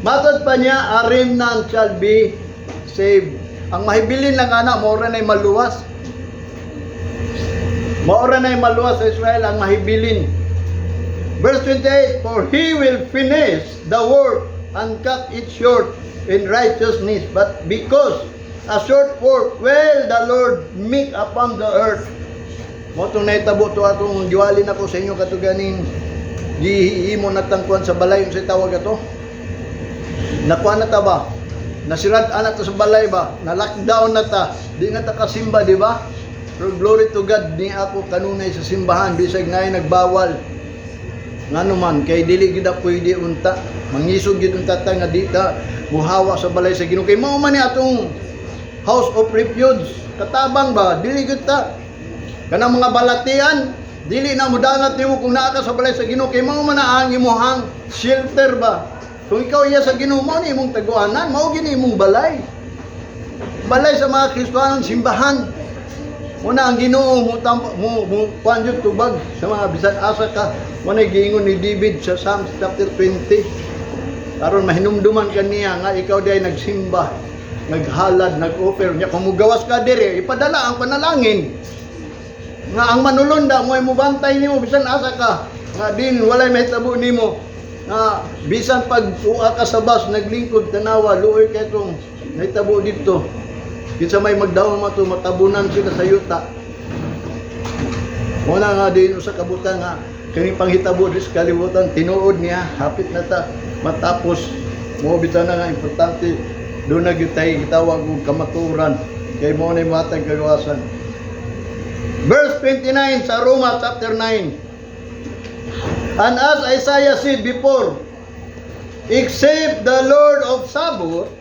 matod pa niya, a remnant shall be saved. Ang mahibilin lang ana, maura na'y maluwas. Maura na'y maluwas sa Israel ang mahibilin. Verse 28, for he will finish the work and cut it short in righteousness, but because a short work will the Lord make upon the earth. Mo itong naitabo to atong giwalin ako sa inyo katuganing gihimo na tangkuan sa balay, yung sa tawag ato. Nakuha na ta ba? Nasirad anak to sa balay ba? Na lockdown na ta. Di nga ta kasimba, di ba? Pero glory to God, di ako kanunay sa simbahan bisag nay nagbawal. Ngano man kay dili gid pwede unta. Mangisog gid unta ta nga di ta muhawa sa balay sa Ginoo. Kay mao man ni atong house of refuge. Katabang ba? Dili gid ta. Kanang mga balatian, dili na mudangat nimo kung naa ka sa balay sa Ginoo. Kay mao man na ang imuhang shelter ba? Kung ikaw iya sa Ginoo, mao ni imong taguanan, mao gini imong balay. Balay sa mga Kristiyanon simbahan. Muna ang Ginoo mo panjud tubag sa mga bisan asa ka. Muna giingon ni David sa Psalms chapter 20. Aron mahinumduman kaniya nga ikaw di ay nagsimba, naghalad, nag-offer niya. Kung mugawas ka diri, ipadala ang panalangin. Nga ang manulunda mo ay mubantay nimo bisan asa ka. Nga din walay mahitabo nimo. Nga bisan pag uwa ka sa bus naglingkod tanawa luoy kay tong mahitabo dito. Kinsa may magdaon mo to matabunan sila sa yuta. Wala nga din usa ka butang nga kini panghitabo dis kalibutan tinuod niya hapit na ta matapos mo bitan na nga importante do na gyud tay gitawag og kamaturan kay mo na matag kagawasan. Verse 29 sa Roma chapter 9. And as Isaiah said before, except the Lord of Sabaoth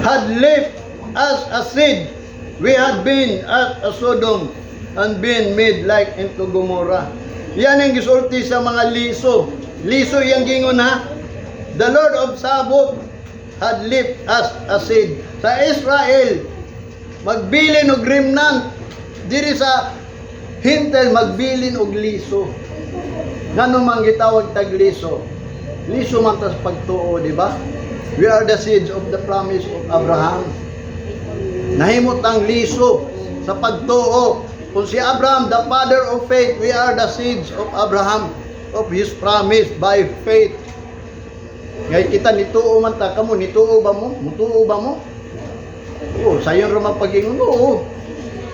had left us a seed, we had been as a Sodom and been made like into Gomorrah. Yan ang gisulti sa mga liso. Liso yang gingon ha. The Lord of Sabaoth had left us a seed. Sa Israel, magbilin og remnant. Diri sa hintel magbilin og liso. Ngano man gitawag tag liso? Liso man tas pagtuo, di ba? We are the seeds of the promise of Abraham. Nahimot ang liso sa pagtuo. Kung si Abraham, the father of faith, we are the seeds of Abraham, of his promise by faith. Ngay kita nituo man ta kamo, nituo ba mo? Mutuo ba mo? Oo, sayon ra man pag-ingon, oo.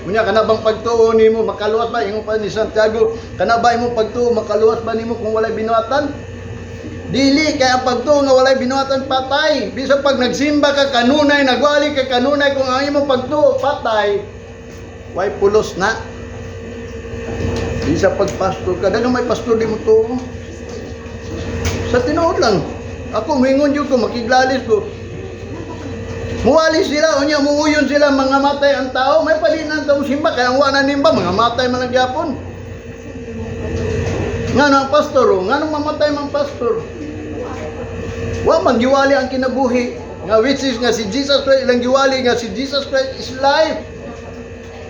Unya kana bang pagtuo nimo makaluwas ba ingon pa ni Santiago, kana ba imong pagtuo makaluwas ba nimo kung walay binuatan? Dili kay ang pagtuo nga walay binuatan patay. Bisan pag nagsimba ka kanunay, nagwali ka kanunay kung ang imong pagtuo patay, way pulos na. Bisa pag pastor ka, dagang may pastor di mo tuo. Sa tinuod lang. Ako mingon jud ko makiglalis ko. Muwali sila, unya muuyon sila, mga matay ang tao, may palinan tao simba, kaya ang wana nimba, mga matay man ang gyapon. Nga ang pastor, nga nang mamatay mang pastor. Wa man giwali ang kinabuhi, nga which is nga si Jesus Christ, ilang giwali nga si Jesus Christ is life.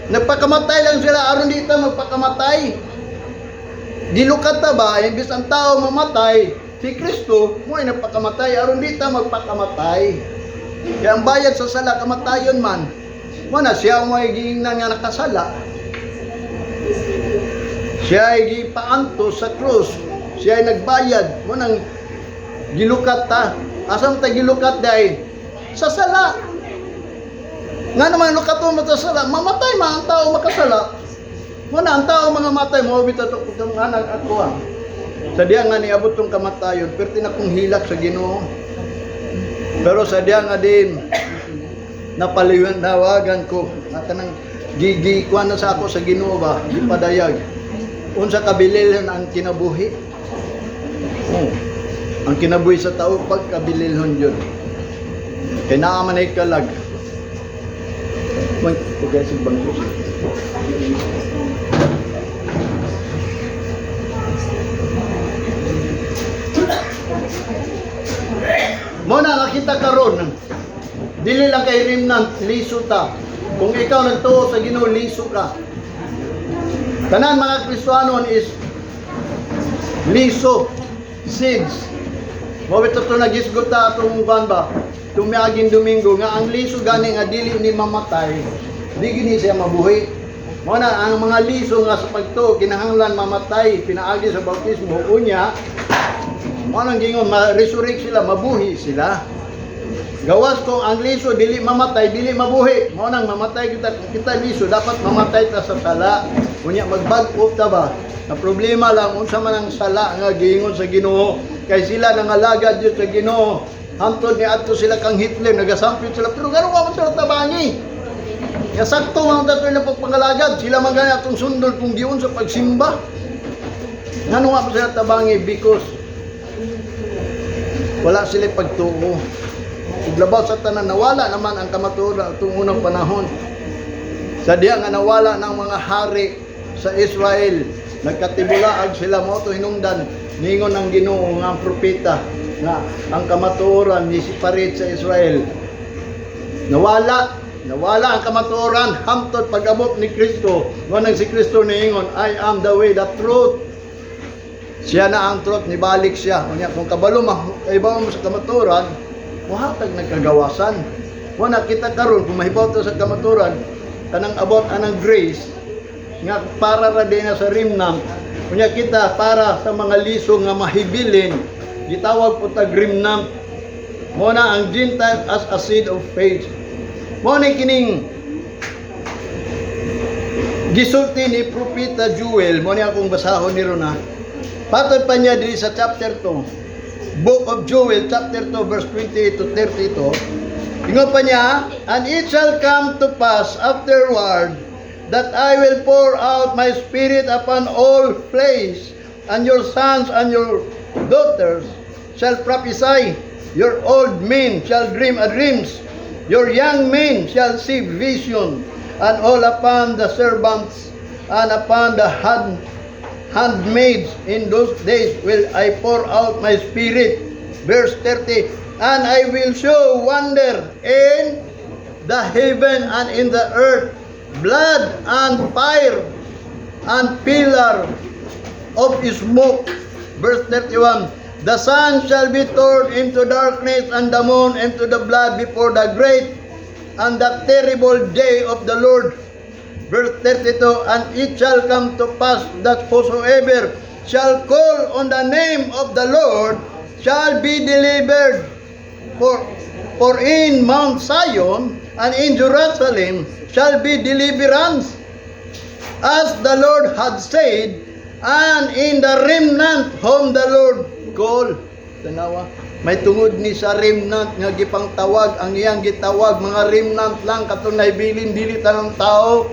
Nagpakamatay lang sila, aron dito magpakamatay. Dilukat ta ba, imbis ang tao mamatay, si Kristo, mo ay nagpakamatay, aron dito magpakamatay. Kaya ang bayad sa sala, kamatayon man. Muna, siya mo ay giingnan nga nakasala. Siya ay gipaanto sa krus. Siya ay nagbayad. Muna, gilukat ta. Asam ta gilukat dahil? Sa sala. Nga naman, lukato mo sa sala. Mamatay man ang tao makasala. Muna, ang tao mga matay mo, bitatok kung anak ako ha. Sa diya nga niabot tong kamatayon, pero tinakong hilak sa Ginoo. Pero sa diya nga din, napaliwanawagan ko at nang gigikuan na sa ako sa Ginoo ba, ipadayag. Unsa kabililhon ang kinabuhi? Oh, ang kinabuhi sa tao pag kabililhon yun. Kaya naaman ay kalag. Pagkasig bangko. Mo na nakita karon, dili lang kay remnant, liso ta. Kung ikaw nagtuo sa Ginoo, liso ka. Tanan mga Kristiyanon is liso, seeds. Mawit ito nagisgot ta atong ban ba? Tumiaging Domingo nga ang liso gani nga dili ni mamatay, di gini siya mabuhi. Mo na ang mga liso nga sa pagtuo kinahanglan mamatay, pinaagi sa bautismo unya. Mo nang gingon ma-resurrect sila, mabuhi sila. Gawas kung ang liso dili mamatay, dili mabuhi. Mo nang mamatay kita, kung kita liso dapat mamatay ta sa sala. Unya magbag-up ta ba? Na problema lang unsa man ang sala nga giingon sa Ginoo, kay sila nangalagad jud sa Ginoo. Hantod ni adto sila kang Hitler, nagasampit sila pero garo wa man sila tabangi. Ya sakto man dato ila pagpangalagad, sila man gani atong sundol kung giun sa pagsimba. Ngano wa man sila tabangi because wala sila pagtuo. Iglabaw sa tanan nawala naman ang kamatuoran atong unang panahon. Sa diya nga nawala ng mga hari sa Israel, nagkatibulaag sila mo to hinungdan ningon ng Ginoo nga propeta nga ang kamatuoran ni separate sa Israel. Nawala ang kamatuoran hangtod pag-abot ni Kristo. Ngunang si Kristo niingon, I am the way, the truth. Siya na ang truth, nibalik siya. Kung kabalo mahibaw mo sa kamatuoran, muhatag nagkagawasan. Kung nakita karon kung mahibaw to sa kamatuoran, kanang abot anang grace nga para ra din sa remnant. Kunya kita para sa mga liso nga mahibilin, gitawag po tag remnant. Mo na ang Gentile as a seed of faith. Mo ni kining gisulti ni Propeta Joel, mo ni akong basahon ni Rona. Patod pa niya diri sa chapter 2. Book of Joel chapter 2 verse 28 to 32. Ingon pa niya, and it shall come to pass afterward that I will pour out my spirit upon all flesh, and your sons and your daughters shall prophesy, your old men shall dream dreams, your young men shall see vision, and all upon the servants and upon the handmaids in those days will I pour out my spirit. Verse 30, and I will show wonder in the heaven and in the earth, blood and fire and pillar of smoke. Verse 31, the sun shall be turned into darkness and the moon into the blood before the great and the terrible day of the Lord. Verse 32, and it shall come to pass that whosoever shall call on the name of the Lord shall be delivered. For in Mount Zion and in Jerusalem shall be deliverance, as the Lord had said, and in the remnant whom the Lord called. Tanawa, may tungod ni sa remnant nga gipang tawag, ang iyang gitawag mga remnant lang katong naibilin dili tanang tao.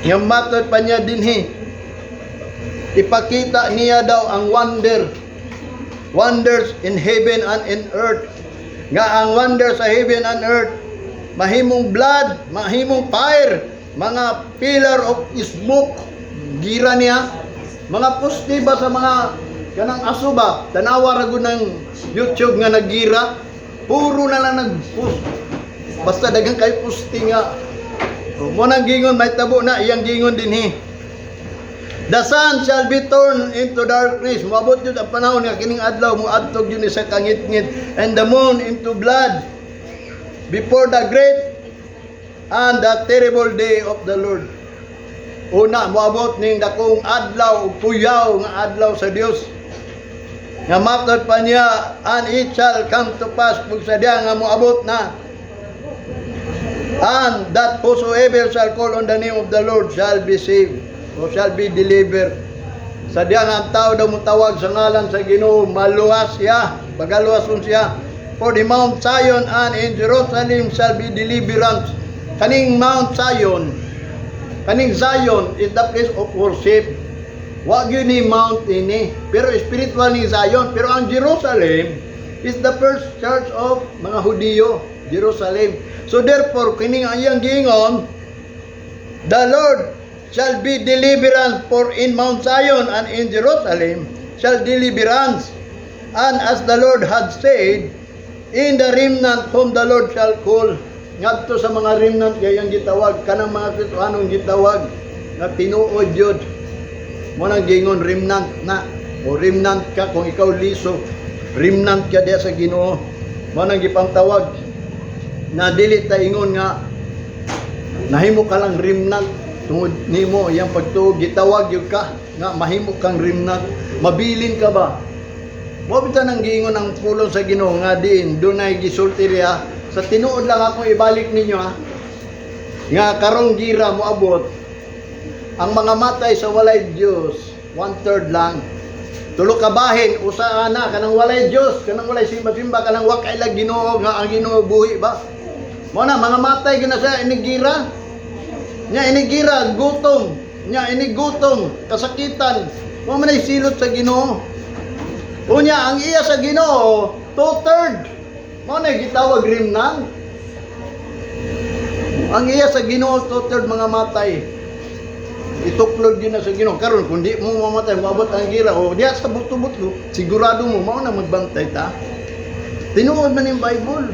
Yang matod pa niya dinhi, ipakita niya daw ang wonders in heaven and in earth. Nga ang wonders sa heaven and earth, mahimong blood, mahimong fire, mga pillar of smoke, gira niya, mga poste ba sa mga kanang aso ba, tanawa rago ng YouTube nga nagira, puro na lang nag-post, basta dagang kay poste nga. Mo nang gingon may tabo na iyang gingon dinhi. The sun shall be turned into darkness. Moabot jud ang panahon nga kining adlaw moadtog yun sa kangit-ngit, and the moon into blood before the great and the terrible day of the Lord. Una moabot ning dakong adlaw, puyaw nga adlaw sa Dios. Nga matod pa niya, and it shall come to pass kung sadya nga moabot na, and that whosoever shall call on the name of the Lord shall be saved, or shall be delivered. Sadya nga ang tao daw mutawag sa ngalan sa Ginoo, maluwas siya, pagaluwason siya. For the Mount Zion and in Jerusalem shall be deliverance. Kaning Mount Zion, kaning Zion is the place of worship. Wa gyud ni Mount ini, pero spiritual ni Zion. Pero ang Jerusalem is the first church of mga Hudiyo, Jerusalem. So therefore, kining ayang gingon, the Lord shall be deliverance, for in Mount Zion and in Jerusalem shall deliverance. And as the Lord had said, in the remnant whom the Lord shall call. Ngadto sa mga remnant gayang gitawag, kanang mga Kristohanong gitawag na tinuod yun. Mo nang gingon remnant na, o remnant ka kung ikaw liso, remnant ka diya sa Ginoo. Mo nang gipangtawag na dili ta ingon nga nahimo ka lang remnant tungod nimo yang pagtuog gitawag gyud ka nga mahimo kang remnant. Mabilin ka ba? Mo bitaw nang giingon ang pulong sa Ginoo nga diin dunay gisultirya. Sa tinuod lang ako ibalik ninyo nga karong gira mo abot ang mga matay sa walay Dios 1/3 lang. Tulo ka bahin usa na kanang walay Dios, kanang walay simba-simba, kanang wa kay lag Ginoo nga ang Ginoo buhi ba. Mo na mga matay gina sa inigira. Nya inigira gutom, nya inigutom, kasakitan. Mo man ay silot sa Ginoo. Unya ang iya sa Ginoo 2/3. Mo na gitawag remnant. Ang iya sa Ginoo 2/3 mga matay. Ituklod yun na sa Ginoo. Karon kung di mo mamatay, maabot ang gira o diya sa buto-buto, sigurado mo mao na magbantay ta. Tinuod man yung Bible.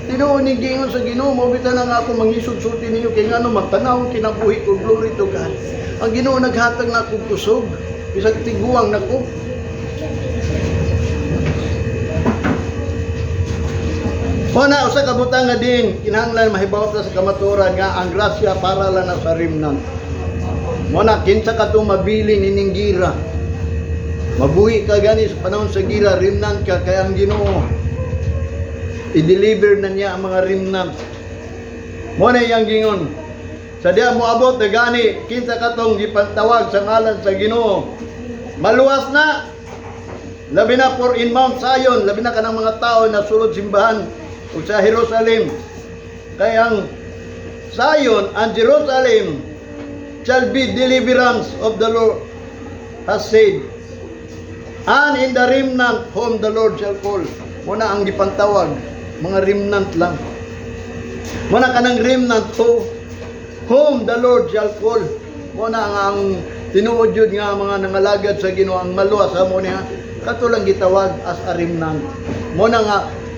Tinuod ni gingon sa Ginoo, mabitan na nga ako mangisud-sulti ninyo kay ngano magtanaw kinabuhi ko, glory to God. Ang Ginoo naghatag na akong kusog, bisag tiguang nako. Una, usa ka butang nga din, kinahanglan mahibawat sa kamaturan nga ang grasya para lang na sa remnant. Muna, kinsa ka itong mabili nining gira. Mabuhi ka gani sa panahon sa gira, remnant ka, kaya ang Ginoo i-deliver na niya ang mga remnant. Muna yung gingon, sa diya mo abot na gani, kinsa ka itong gipantawag sa ngalan sa Ginoo. Maluwas na, labi na for in Mount Zion, labi na ka ng mga tao na sulod simbahan o sa Jerusalem. Kaya ang Zion and Jerusalem shall be deliverance of the Lord has said. And in the remnant whom the Lord shall call. Muna ang gipantawag, mga remnant lang. Muna ka ng remnant whom the Lord shall call. Muna ang tinuod yun nga mga nangalagad sa Ginoo ang maluwas sa mo niya. Katulang gitawag as a remnant. Muna nga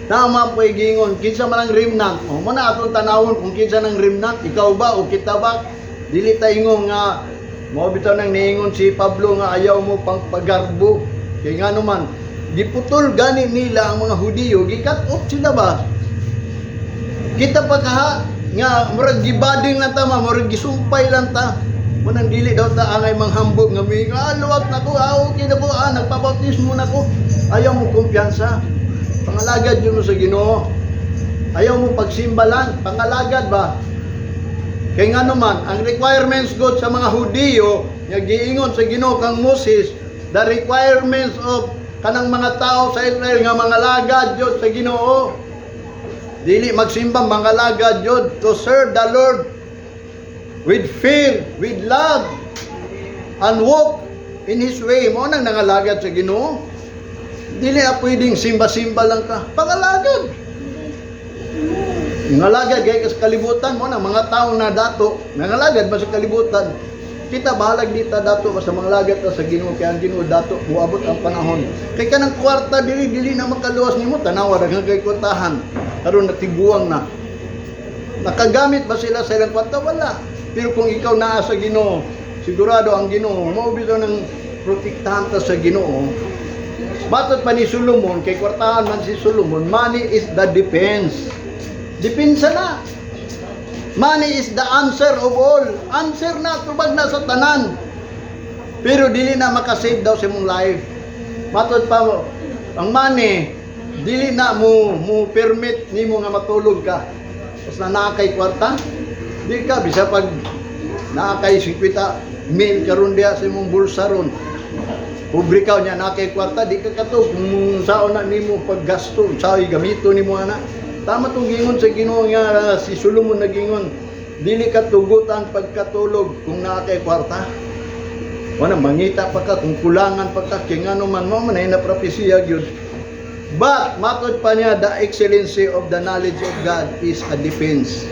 naama po gingon, kinsa man ang remnant. O, muna atong tanawon kung kinsa ng remnant, ikaw ba o kita ba? Dili ta ingon nga, mo bitaw nang niingon si Pablo nga ayaw mo pang pagarbo. Kaya nga naman, giputol gani nila ang mga Hudiyo, gikat off sila ba? Kita pa kaha, nga murag gibading lang ta, murag gisumpay lang ta. Munang dili daw ta angay manghambog nga mi, luwag na ko, okay na ko, nagpabautismo na ko. Ayaw mo kumpiyansa. Pangalagad yun mo sa Ginoo. Ayaw mo pagsimbalan, pangalagad ba? Kaya nga naman, ang requirements God sa mga Hudiyo, giingon sa Ginoo kang Moses, the requirements of kanang mga tao sa Israel nga mga lagad Diyos sa Ginoo. Dili magsimba mga lagad Diyos to serve the Lord with fear, with love, and walk in His way. Mo nang nangalagad sa Ginoo. Dili na pwedeng simba-simba lang ka. Pangalagad. Nangalagad kay sa kalibutan mo na mga tao na dato. Nangalagad ba sa kalibutan? Kita bahalag dita dato basta mangalagad ta sa Ginoo kay ang Ginoo dato muabot ang panahon. Kay kanang kwarta dili na makaluwas nimo tanawa daghang kay kwartahan. Karon natiguang na. Nakagamit ba sila sa ilang kwarta? Wala. Pero kung ikaw naa sa Ginoo, sigurado ang Ginoo mao bitaw ng protektahan ta sa Ginoo. Batot pa ni Solomon, kay kwartahan man si Solomon, money is the defense. Depensa na. Money is the answer of all. Answer na, tubag na sa tanan. Pero dili na makasave daw sa mong life. Batot pa mo, ang money, dili na mo permit ni mo nga matulog ka. Tapos na nakakay kwarta, di ka, bisa pag nakakay 50,000 karon diya sa mong bulsa ron. Pobre ka niya na kay kwarta, di ka kato kung saan na nimo paggasto, saan gamito nimo ana. Tama tong gingon sa Ginoo nga si Solomon nagingon, dili ka tugutan pagkatulog kung naa kay kwarta. Wala mangita pa ka kung kulangan pa ka kay ngano man mo man na propesya gyud. But matod pa niya, the excellency of the knowledge of God is a defense.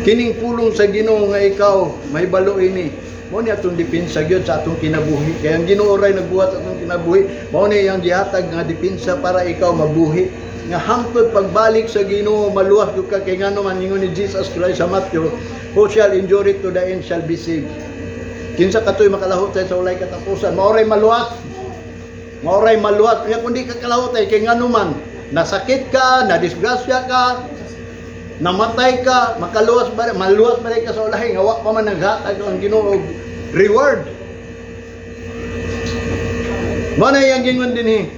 Kining pulong sa Ginoo nga ikaw may balo ini. Mao ni atong depensa gyud sa atong kinabuhi. Kaya ang Ginoo ray nagbuhat atong kinabuhi, mao ni ang gihatag nga depensa para ikaw mabuhi. Nga hangtod pagbalik sa Ginoo maluwas gyud ka kay ngano man ingon ni Jesus Christ sa Matthew, who shall endure it to the end shall be saved. Kinsa katoy makalahutay sa walay katapusan, mao ray maluwas. Mao ray maluwas. Kaya kundi ka kalahutay kay ngano man nasakit ka, nadisgrasya ka, namatay ka, maluwas ba ka sa ulahi, nga wa pa man naghatag ang Ginoo reward. Mao na yang gingon dinhi.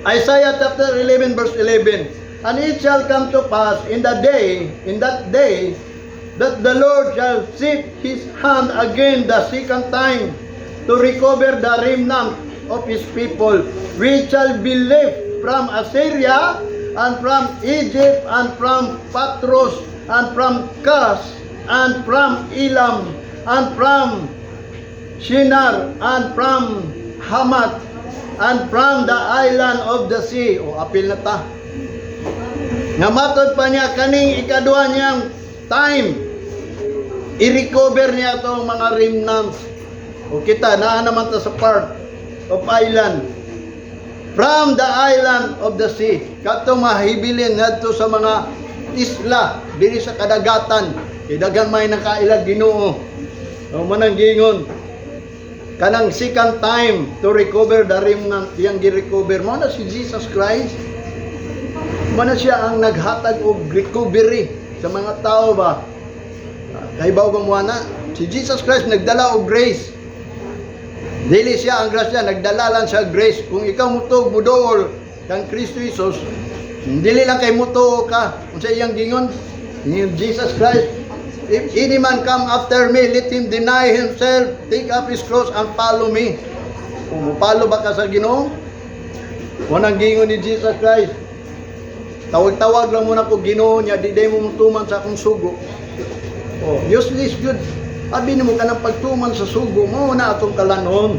Isaiah chapter 11 verse 11. And it shall come to pass in that day, that the Lord shall set his hand again the second time to recover the remnant of his people, which shall be left from Assyria, and from Egypt, and from Patros, and from Kas, and from Elam, and from Shinar, and from Hamat, and from the island of the sea. O, apil na ta. Nga matod pa niya, kaning ikaduha niyang time, i-recover niya itong mga remnants. O kita, naa naman ta sa part of island. From the island of the sea. Kato mahibilin ngadto sa mga isla diri sa kadagatan. Dagan may nakailag Ginoo. O manang gingon. Kanang second time to recover the remnant yang gi-recover mo na si Jesus Christ. Mo na siya ang naghatag og recovery sa mga tao ba. Kay bawo ba mo na si Jesus Christ nagdala og grace. Dili siya ang grasya, nagdala lang sa grace. Kung ikaw mutog, mudool, kang Kristo Jesus, dili lang kay mutuo ka. Kung sa iyang gingon, ni Jesus Christ, if any man come after me, let him deny himself, take up his cross, and follow me. Kung mupalo ba ka sa Ginoo, wanang gingon ni Jesus Christ, tawag-tawag lang muna ko Ginoo niya, di mo mutuman sa akong sugo. Oh, useless good. Abi nimo ka ng pagtuman sa sugo, mao na atong kalanon.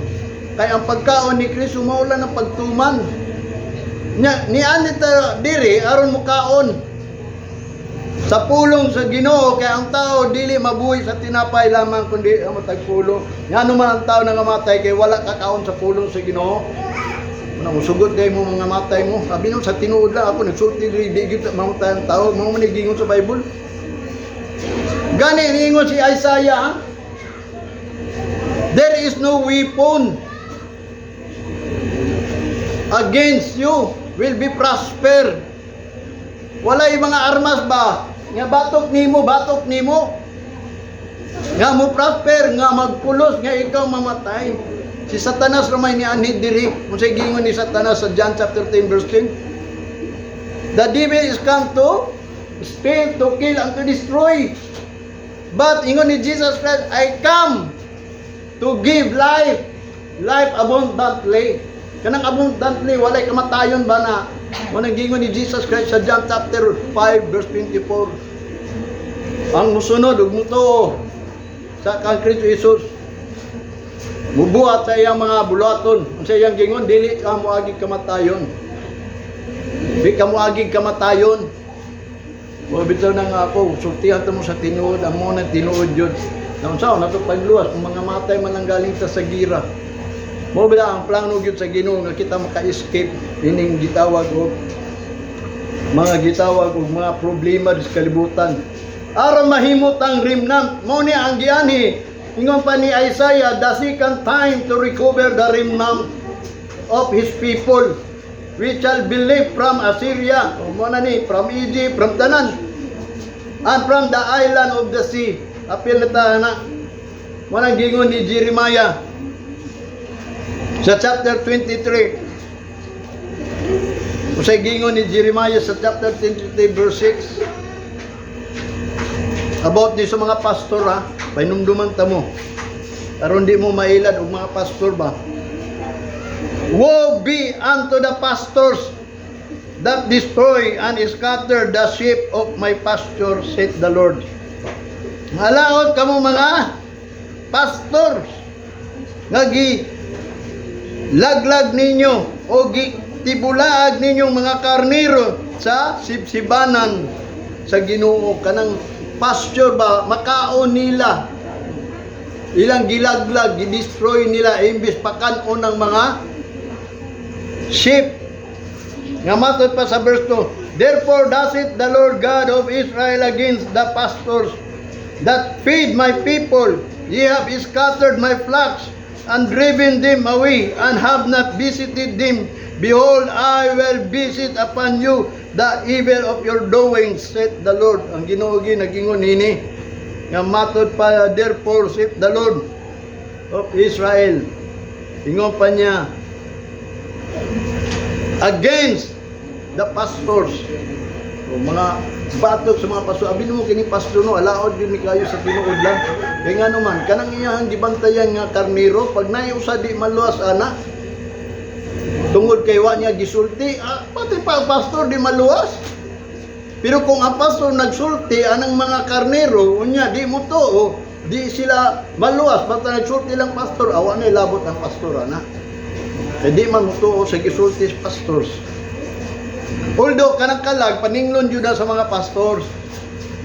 Kay ang pagkaon ni Kristo mao lang ang pagtuman. Ni anita diri aron mo kaon. Sa pulong sa Ginoo kay ang tao dili mabuhi sa tinapay lamang kundi ang matagpulo. Ngano man ang tao nangamatay kay wala ka kaon sa pulong sa Ginoo. Ano mo sugot day mo mga matay mo. Sabi nung sa tinuod lang ako nagsulti diri di gyud mamatay ang tao, mao man gingon sa Bible. Gani ningon si Isaiah, there is no weapon against you will be prosper. Wala yung mga armas ba? Nga batok nimo. Nga mo prosper, nga magpulos, nga ikaw mamatay. Si Satanas ramay ni anhid diri. Kung sa gingon ni Satanas sa John chapter 10 verse 10. The devil is come to steal, to kill, and to destroy. But ingon ni Jesus Christ, I come to give life abundantly. Kanang abundantly, walay kamatayon ba na? Wanang gingon ni Jesus Christ sa John chapter 5 verse 24. Ang musunod ug mutuo sa kang Kristo Jesus, mubuhat sa iyang mga bulaton. Ang sa iyang gingon, dili ka moagig kamatayon. Di ka moagig kamatayon. O bitaw na nga ako, sultihan mo sa tinuod, ang muna tinuod yun. Naon sao, natupagluwas, kung mga matay man ang galing sa gira. Mo ba ang plano yun sa Ginoo nga kita maka-escape, ining gitawag o mga problema sa kalibutan. Aron mahimot ang remnant, mo ni ang gianhi, ingon pa ni Isaiah, the second time to recover the remnant of his people, which shall be left from Assyria, from Egypt, from Tanan, and from the island of the sea. Apil na tayo na. Manang gingon ni Jeremiah sa chapter 23. Usay gingon ni Jeremiah sa chapter 23 verse 6. About di sa mga pastor ha, painumduman ta mo. Aron di mo mailad og mga pastor ba. Woe be unto the pastors that destroy and scatter the sheep of my pasture, saith the Lord. Malaot kamo mga pastors nga laglag ninyo o tibulaag ninyong mga karnero sa sibsibanan sa Ginoo. Kanang pasture ba makaon nila. Ilang gilaglag gi-destroy nila imbis pakanon ng mga sheep. Nga matod pa sa verse 2, therefore does it the Lord God of Israel against the pastors that feed my people. Ye have scattered my flocks and driven them away, and have not visited them. Behold, I will visit upon you the evil of your doings, saith the Lord. Ang Ginoo nagingon nini nga matod pa, therefore saith the Lord of Israel. Ingon pa niya against the pastors. O mga batok sa mga pastor, abin mo kini pastor no, alaod yun ni kayo sa tinuod lang. Kaya nga naman, kanang iyang gibantayan nga karnero, pag naiusa di maluwas ana, tungod kay wa niya gisulti, pati pa pastor di maluwas. Pero kung ang pastor nagsulti, anang mga karnero, unya di mo to, di sila maluwas, basta nagsulti lang pastor, awa na ilabot ang pastor, ana. E di man mo to sa gisulti pastors. Although kanang kalag paninglon jud sa mga pastors.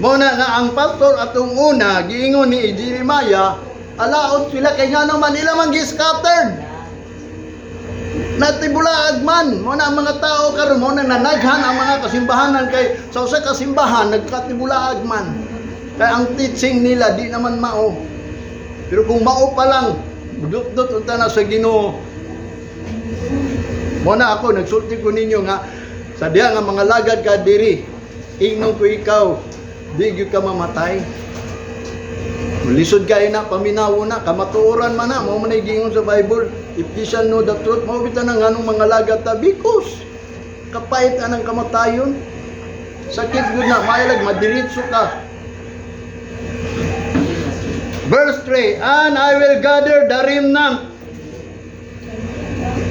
Muna nga ang pastor atong una giingon ni Jeremiah, alaot sila kay nga naman ila man gi-scattered. Natibulaag man mo na ang mga tao karon mo na nanaghan ang mga kasimbahanan kay sa usa ka simbahan nagkatibulaag man. Kay ang teaching nila di naman mao. Pero kung mao pa lang dut-dut unta na sa Ginoo. Mo na ako nagsulti ko ninyo nga sa diha nga mga lagad ka diri, ingnon ko ikaw, di gyud ka mamatay. Lisod kayo na, paminawo na, kamatuoran man na, mo man gingon sa Bible, if ye shall know the truth, mabitan na nga nung mga lagad ta, because kapait anang kamatayon, sakit gyud na, mayalag, madiritso ka. Verse 3, and I will gather the remnant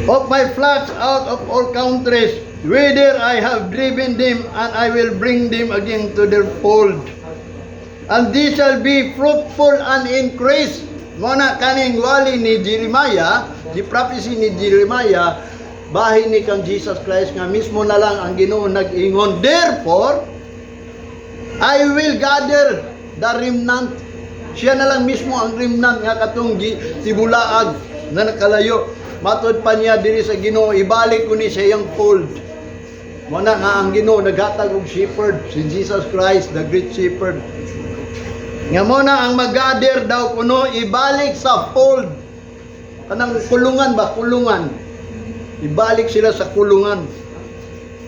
of my flocks out of all countries, whither I have driven them, and I will bring them again to their fold. And they shall be fruitful and increase. Muna kaning wali ni Jeremiah, di prophecy ni Jeremiah, bahin ni kang Jesus Christ nga mismo na lang ang Ginoo nag-ingon. Therefore, I will gather the remnant. Siya na lang mismo ang remnant nga katong tibulaag na nakalayo. Matod pa niya diri sa Ginoo, ibalik ko ni sa iyang fold. Muna nga ang Ginoo naghatag og shepherd, si Jesus Christ, the great shepherd. Nga muna ang mag-gather daw kuno ibalik sa fold. Kanang kulungan ba? Kulungan. Ibalik sila sa kulungan.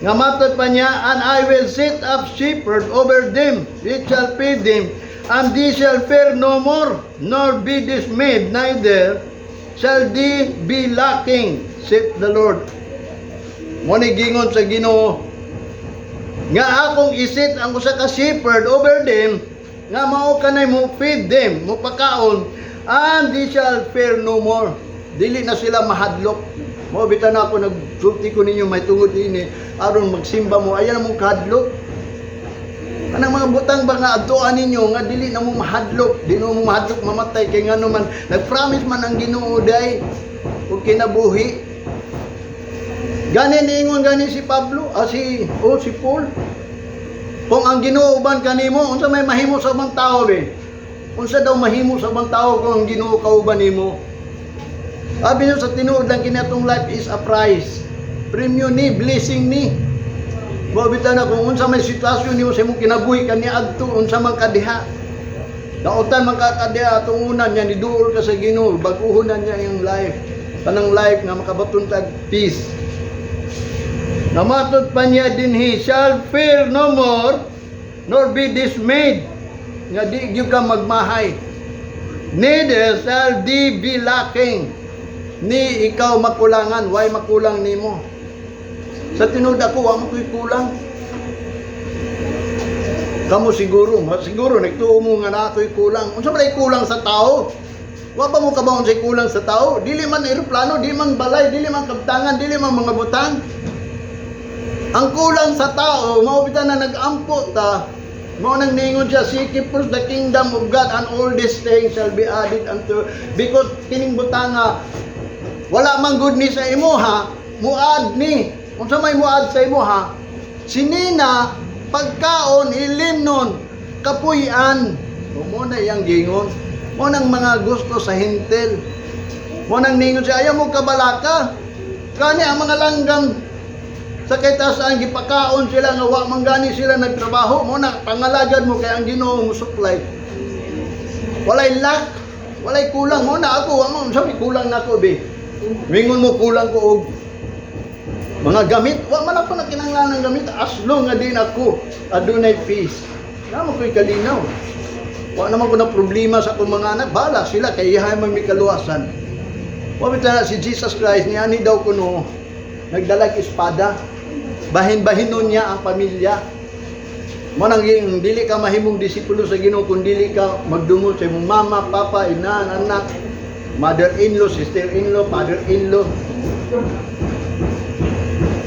Nga matod pa niya, and I will set up shepherd over them, which shall feed them, and they shall fear no more, nor be dismayed, neither shall they be lacking, saith the Lord. Muna gingon sa Ginoo, nga akong isit ang usa ka shepherd over them, nga mao kanay mo feed them, mo pakaon, and they shall fear no more. Dili na sila mahadlok. Mo bitan ako nagsulti ko ninyo may tungod ini aron magsimba mo ayan mo kahadlok. Anang mga butang ba nga adtuan ninyo nga dili na mo mahadlok, di na mo mahadlok mamatay kay ngano man nag-promise man ang Ginoo day ug kinabuhi. Gani niingon gani si Pablo, si Paul. Kung ang Ginoo uban kanimo, unsa may mahimo sa ubang tao be? Unsa daw mahimo sa ubang tao kung ang Ginoo kauban nimo? Abi nyo sa tinuod lang kinatong life is a prize. Premium ni, blessing ni. Mabitan na kung unsa may sitwasyon nimo sa imong kinabuhi kaniadto, unsa man kadiha. Daotan man kadiha atong una niya niduol ka sa Ginoo, baguhonan niya iyang life. Kanang life nga makabaton tag peace. Namatod pa niya din, he shall fear no more, nor be dismayed. Nga di gyud ka magmahay. Neither shall thee be lacking. Ni ikaw makulangan, why makulang nimo? Sa tinud ako, wa mo kulang. Kamu siguro nagtuo mo nga na ako'y kulang. Unsa man kulang sa tao? Wa ba mo kabaon sa kulang sa tao? Dili man eroplano, dili man balay, dili man kabtangan, dili man mga butang. Ang kulang sa tao, maubitan na nag-ampo ta, mao nang ningon siya, seek ye first the kingdom of God, and all these things shall be added unto, because kining butanga, wala man good ni sa imuha, muad ni, unsa may muad sa imuha, sinina, pagkaon, ilimnon, kapuy-an. O mo na yang gingon. Mo nang mga gusto sa hintel. Mo nang ningon siya, ayaw mo kabalaka. Kani ang mga langgam sa kaytasaan gipakaon sila nga wa manggani sila nagtrabaho. Mo na pangalagad mo kay ang Ginoo mo supply. Walay lack, walay kulang. Mo na ako, amo sabi kulang nako be. Mingon mo kulang ko og mga gamit. Wa man ako nakinahanglan ng gamit as long nga din ako adunay peace. Namo ko'y kalinaw. Wa naman ko na problema sa akong mga anak. Bala sila kay ihay man may kaluwasan. Wa bitaw si Jesus Christ niya ni daw kuno nagdalag espada. Bahin-bahinon niya ang pamilya. Mo nang dili ka mahimong disipulo sa Ginoo kung dili ka magdumol sa imong mama, papa, ina, anak, mother-in-law, sister-in-law, father-in-law.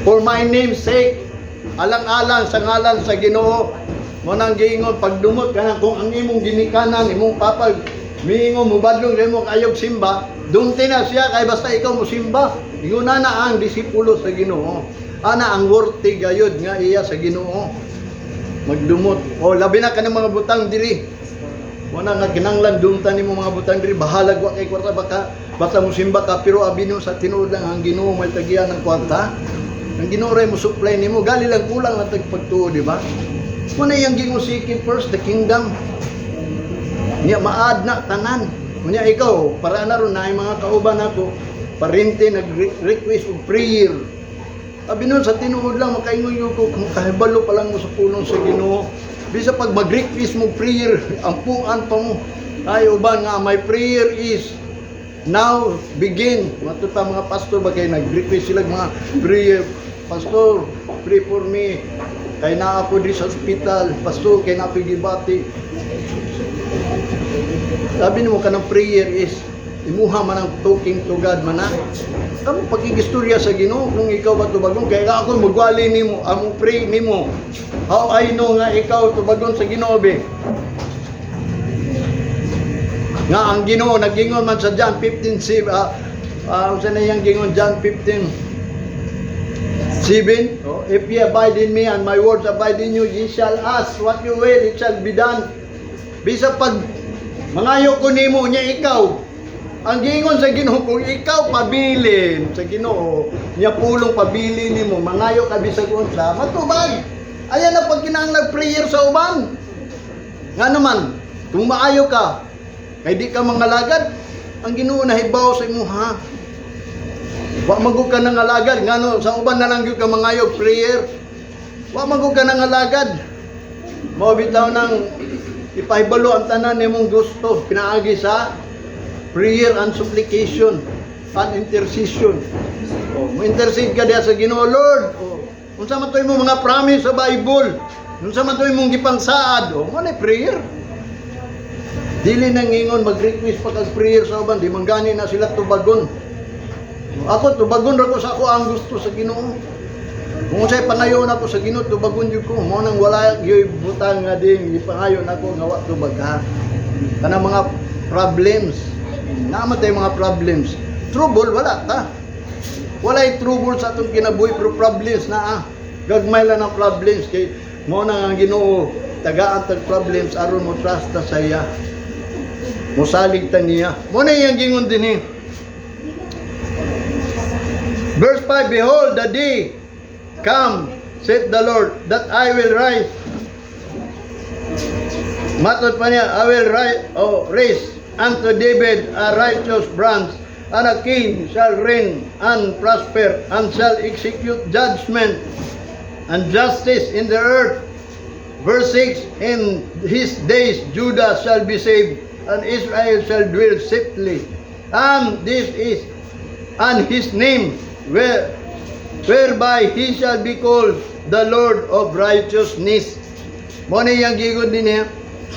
For my name's sake, alang-alang sa ngalan sa Ginoo, mo nang giingon pagdumot kana kung ang imong ginikanan, imong papa, miingon mo badlong sa imong kayog simba, dunti na siya kay basta ikaw mo simba. Yun na ang disipulo sa Ginoo. Ana ang worthy gayud nga iya sa Ginoo. Magdumot. O labi na kanang mga butang diri. Wala nga kinanglan dumtan nimo mga butang diri bahalag wa kay kwarta baka musimba ka pero abino sa tinuod lang ang Ginoo may tagian ng kwarta. Ang Ginoo ray mo supply nimo gali lang kulang na tagpagtuo di ba? Muna yang gingo seek first the kingdom. Niya maad na tanan. Unya ikaw para na ron na mga kauban nako parente nag-request og prayer. Abinon sa tinuod lang makaingon ko kung kahibalo pa lang mo sa pulong sa Ginoo. Bisa pag mag-request mo prayer, ampuan pa mo. Ay uban nga my prayer is now begin. Mato pa mga pastor bagay nag-request sila mga prayer. Pastor, pray for me. Kay naa ako di sa hospital. Pastor, kay naa ako gibati. Sabi nimo kanang prayer is imuha man ang talking to God man na. Kamu pagigistorya sa Ginoo kung ikaw ba tubagon kay ako magwali nimo, amo pray nimo. How I know nga ikaw tubagon sa Ginoo be? Nga ang Ginoo nagingon man sa John 15:7 unsa na yang gingon John 15:7 if ye abide in me and my words abide in you, ye shall ask what you will, it shall be done. Bisa pag mangayo ko nimo nya ikaw ang gingon sa Ginoo kung ikaw pabilin sa Ginoo nya pulong pabilin nimo mangayo ka bisag unsa matubag. Ayan na pag kinahanglan prayer sa uban. Nga naman kung maayo ka kay di ka mangalagad ang Ginoo nahibaw sa imo ha. Wa magug ka nang alagad ngano sa uban na lang gyud ka mangayo prayer. Wa magug ka nang alagad. Mao bitaw nang ipahibalo ang tanan nimong gusto pinaagi sa prayer and supplication and intercession. Mo intercede ka diha sa Ginoo, Lord. Unsa man toy mo mga promise sa Bible? Unsa man toy mong gipangsaad? Mo na prayer. Dili nang ingon mag-request pa kag prayer sa uban, di manggani na sila tubagon. Ako tubagon ra ko sa ako ang gusto sa Ginoo. Kung unsay pangayon ako sa Ginoo, tubagon jud ko. Mo nang wala gyud butang nga din ipangayon ako nga wa tubaga. Kana mga problems. Naman tayo mga problems. Trouble, wala ta. Walay trouble sa atong kinabuhi pero problems na gagmay lang ng problems kay mo na ang Ginoo tagaan tag problems aron mo trust ta sa iya. Mosalig ta niya. Mo na iyang gingon dinhi. Verse 5, behold the day come, said the Lord, that I will rise. Matod pa niya, I will raise unto David a righteous branch, and a king shall reign and prosper, and shall execute judgment and justice in the earth. Verse 6, in his days Judah shall be saved, and Israel shall dwell safely. And his name whereby he shall be called the Lord of righteousness. Mo ni yang gigod din niya.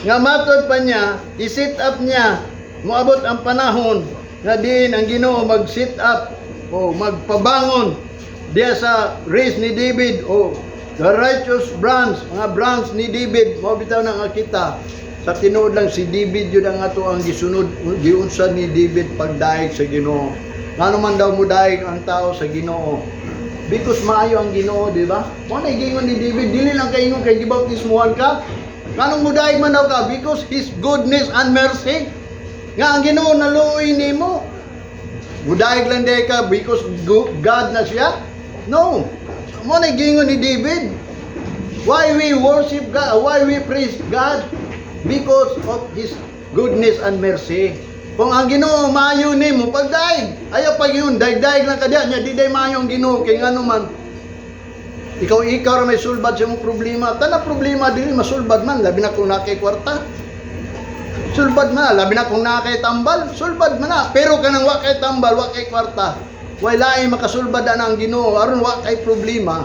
Nga matod pa niya, i-sit up niya, moabot ang panahon nga din ang Ginoo mag-sit up o magpabangon diya sa race ni David o the righteous branch, mga branch ni David. Mo bitaw na nga kita sa tinuod lang si David yun ang ato ang gisunod giunsa ni David pagdaig sa Ginoo. Ngano man daw mo daig ang tao sa Ginoo? Because maayo ang Ginoo, di ba? Mo na gingon ni David, dili lang kay ingon kay gibautismuhan ka. Nganong mudaig man daw ka? Because His goodness and mercy. Nga ang Ginoo naluoy nimo. Mudaig lang day ka because God na siya? No. Mo na gingon ni David. Why we worship God? Why we praise God? Because of His goodness and mercy. Kung ang Ginoo maayo nimo pagdaig, ayaw pag yun daig-daig lang kadya nya di day maayo ang Ginoo kay ngano man. Ikaw ra may sulbad sa imong problema. Tana problema dili masulbad man labi na kung nakay kwarta. Sulbad man labi na kung nakay tambal, sulbad man na. Pero kanang wa kay tambal, wa kay kwarta, wala ay makasulbad na ang Ginoo aron wa kay problema.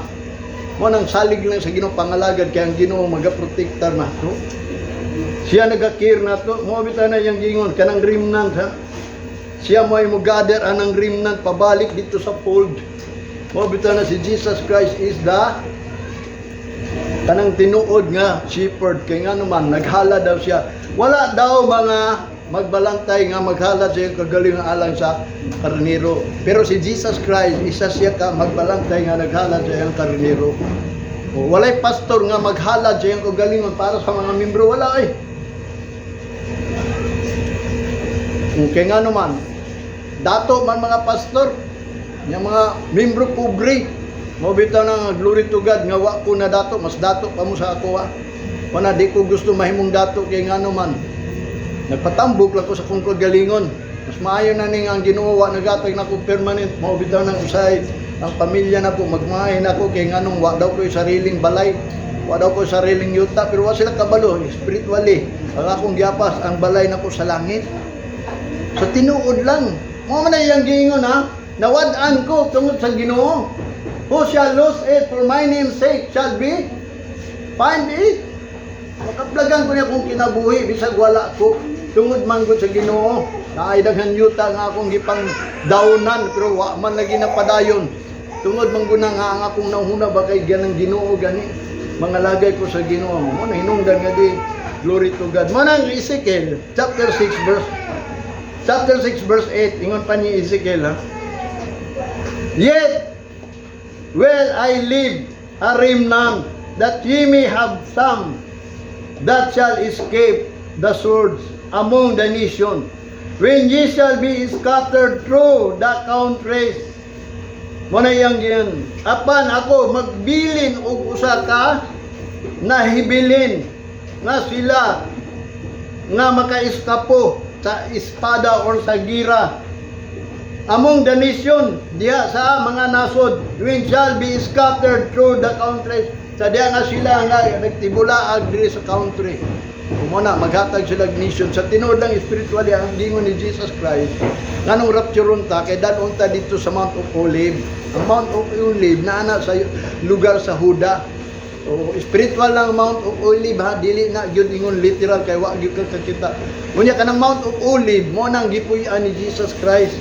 Mo nang salig lang sa Ginoo pangalagad kay ang Ginoo magaprotektar nato. Siya nagakir na to, mo bitaw na yang gingon kanang remnant ha. Siya mo ay gather anang remnant pabalik dito sa fold. Mo bitaw na si Jesus Christ is the kanang tinuod nga shepherd kay ngano man naghala daw siya. Wala daw mga magbalantay nga maghala sa kagaling alang sa karnero. Pero si Jesus Christ isa siya ka magbalantay nga naghala sa iyang karnero. O, walay pastor nga maghala sa iyang kagalingon para sa mga membro wala eh. Kaya nga naman, dato man mga pastor, yung mga membro pobre, mabitaw ng glory to God, nga wa ko na dato, mas dato pa mo sa ako ha. Wana di ko gusto mahimong dato, kaya nga naman, nagpatambok lang ko sa kong kagalingon. Mas maayo na ning ang Ginoo, wa nagatag na ko permanent, mabitaw ng usay, ang pamilya na ko, magmahay na ko, kaya nga nung wa daw ko yung sariling balay, wa daw ko sariling yuta, pero wa sila kabalo, spiritually, ang akong giapas, ang balay na ko sa langit. So tinuod lang. Mo man iyang gingon ha, nawad-an ko tungod sa Ginoo. Who shall lose it for my name's sake shall be find it. Makapalagan ko niya kung kinabuhi bisag wala ko tungod man gud sa Ginoo. Naay daghan yuta nga akong gipang dawnan pero wa man lagi napadayon. Tungod man gud nga ang akong nauhuna ba kay ganang Ginoo gani. Mga lagay ko sa Ginoo. Mo na hinungdan nga di glory to God. Mo nang Ezekiel chapter 6 verse 8, ingon pa ni Ezekiel ha. Yet will I leave a remnant that ye may have some that shall escape the swords among the nation when ye shall be scattered through the countries. Muna yang yan. Apan ako magbilin og usa ka nahibilin nga sila nga makaiskapo sa espada or sa gira among the nation diha sa mga nasod when shall be scattered through the countries sa diha nga sila nga nagtibulaag diri sa country. Kumuna maghatag sila nation sa tinuod lang spiritually ang gingon ni Jesus Christ nganong rapturon ta kay dadon ta dito sa Mount of Olive. Ang Mount of Olive naa sa lugar sa Huda. O spiritual lang Mount of Olive ha, dili na gyud ingon literal kay wa gyud ka kakita. Unya kanang Mount of Olive mo nang gipuy-an ni Jesus Christ.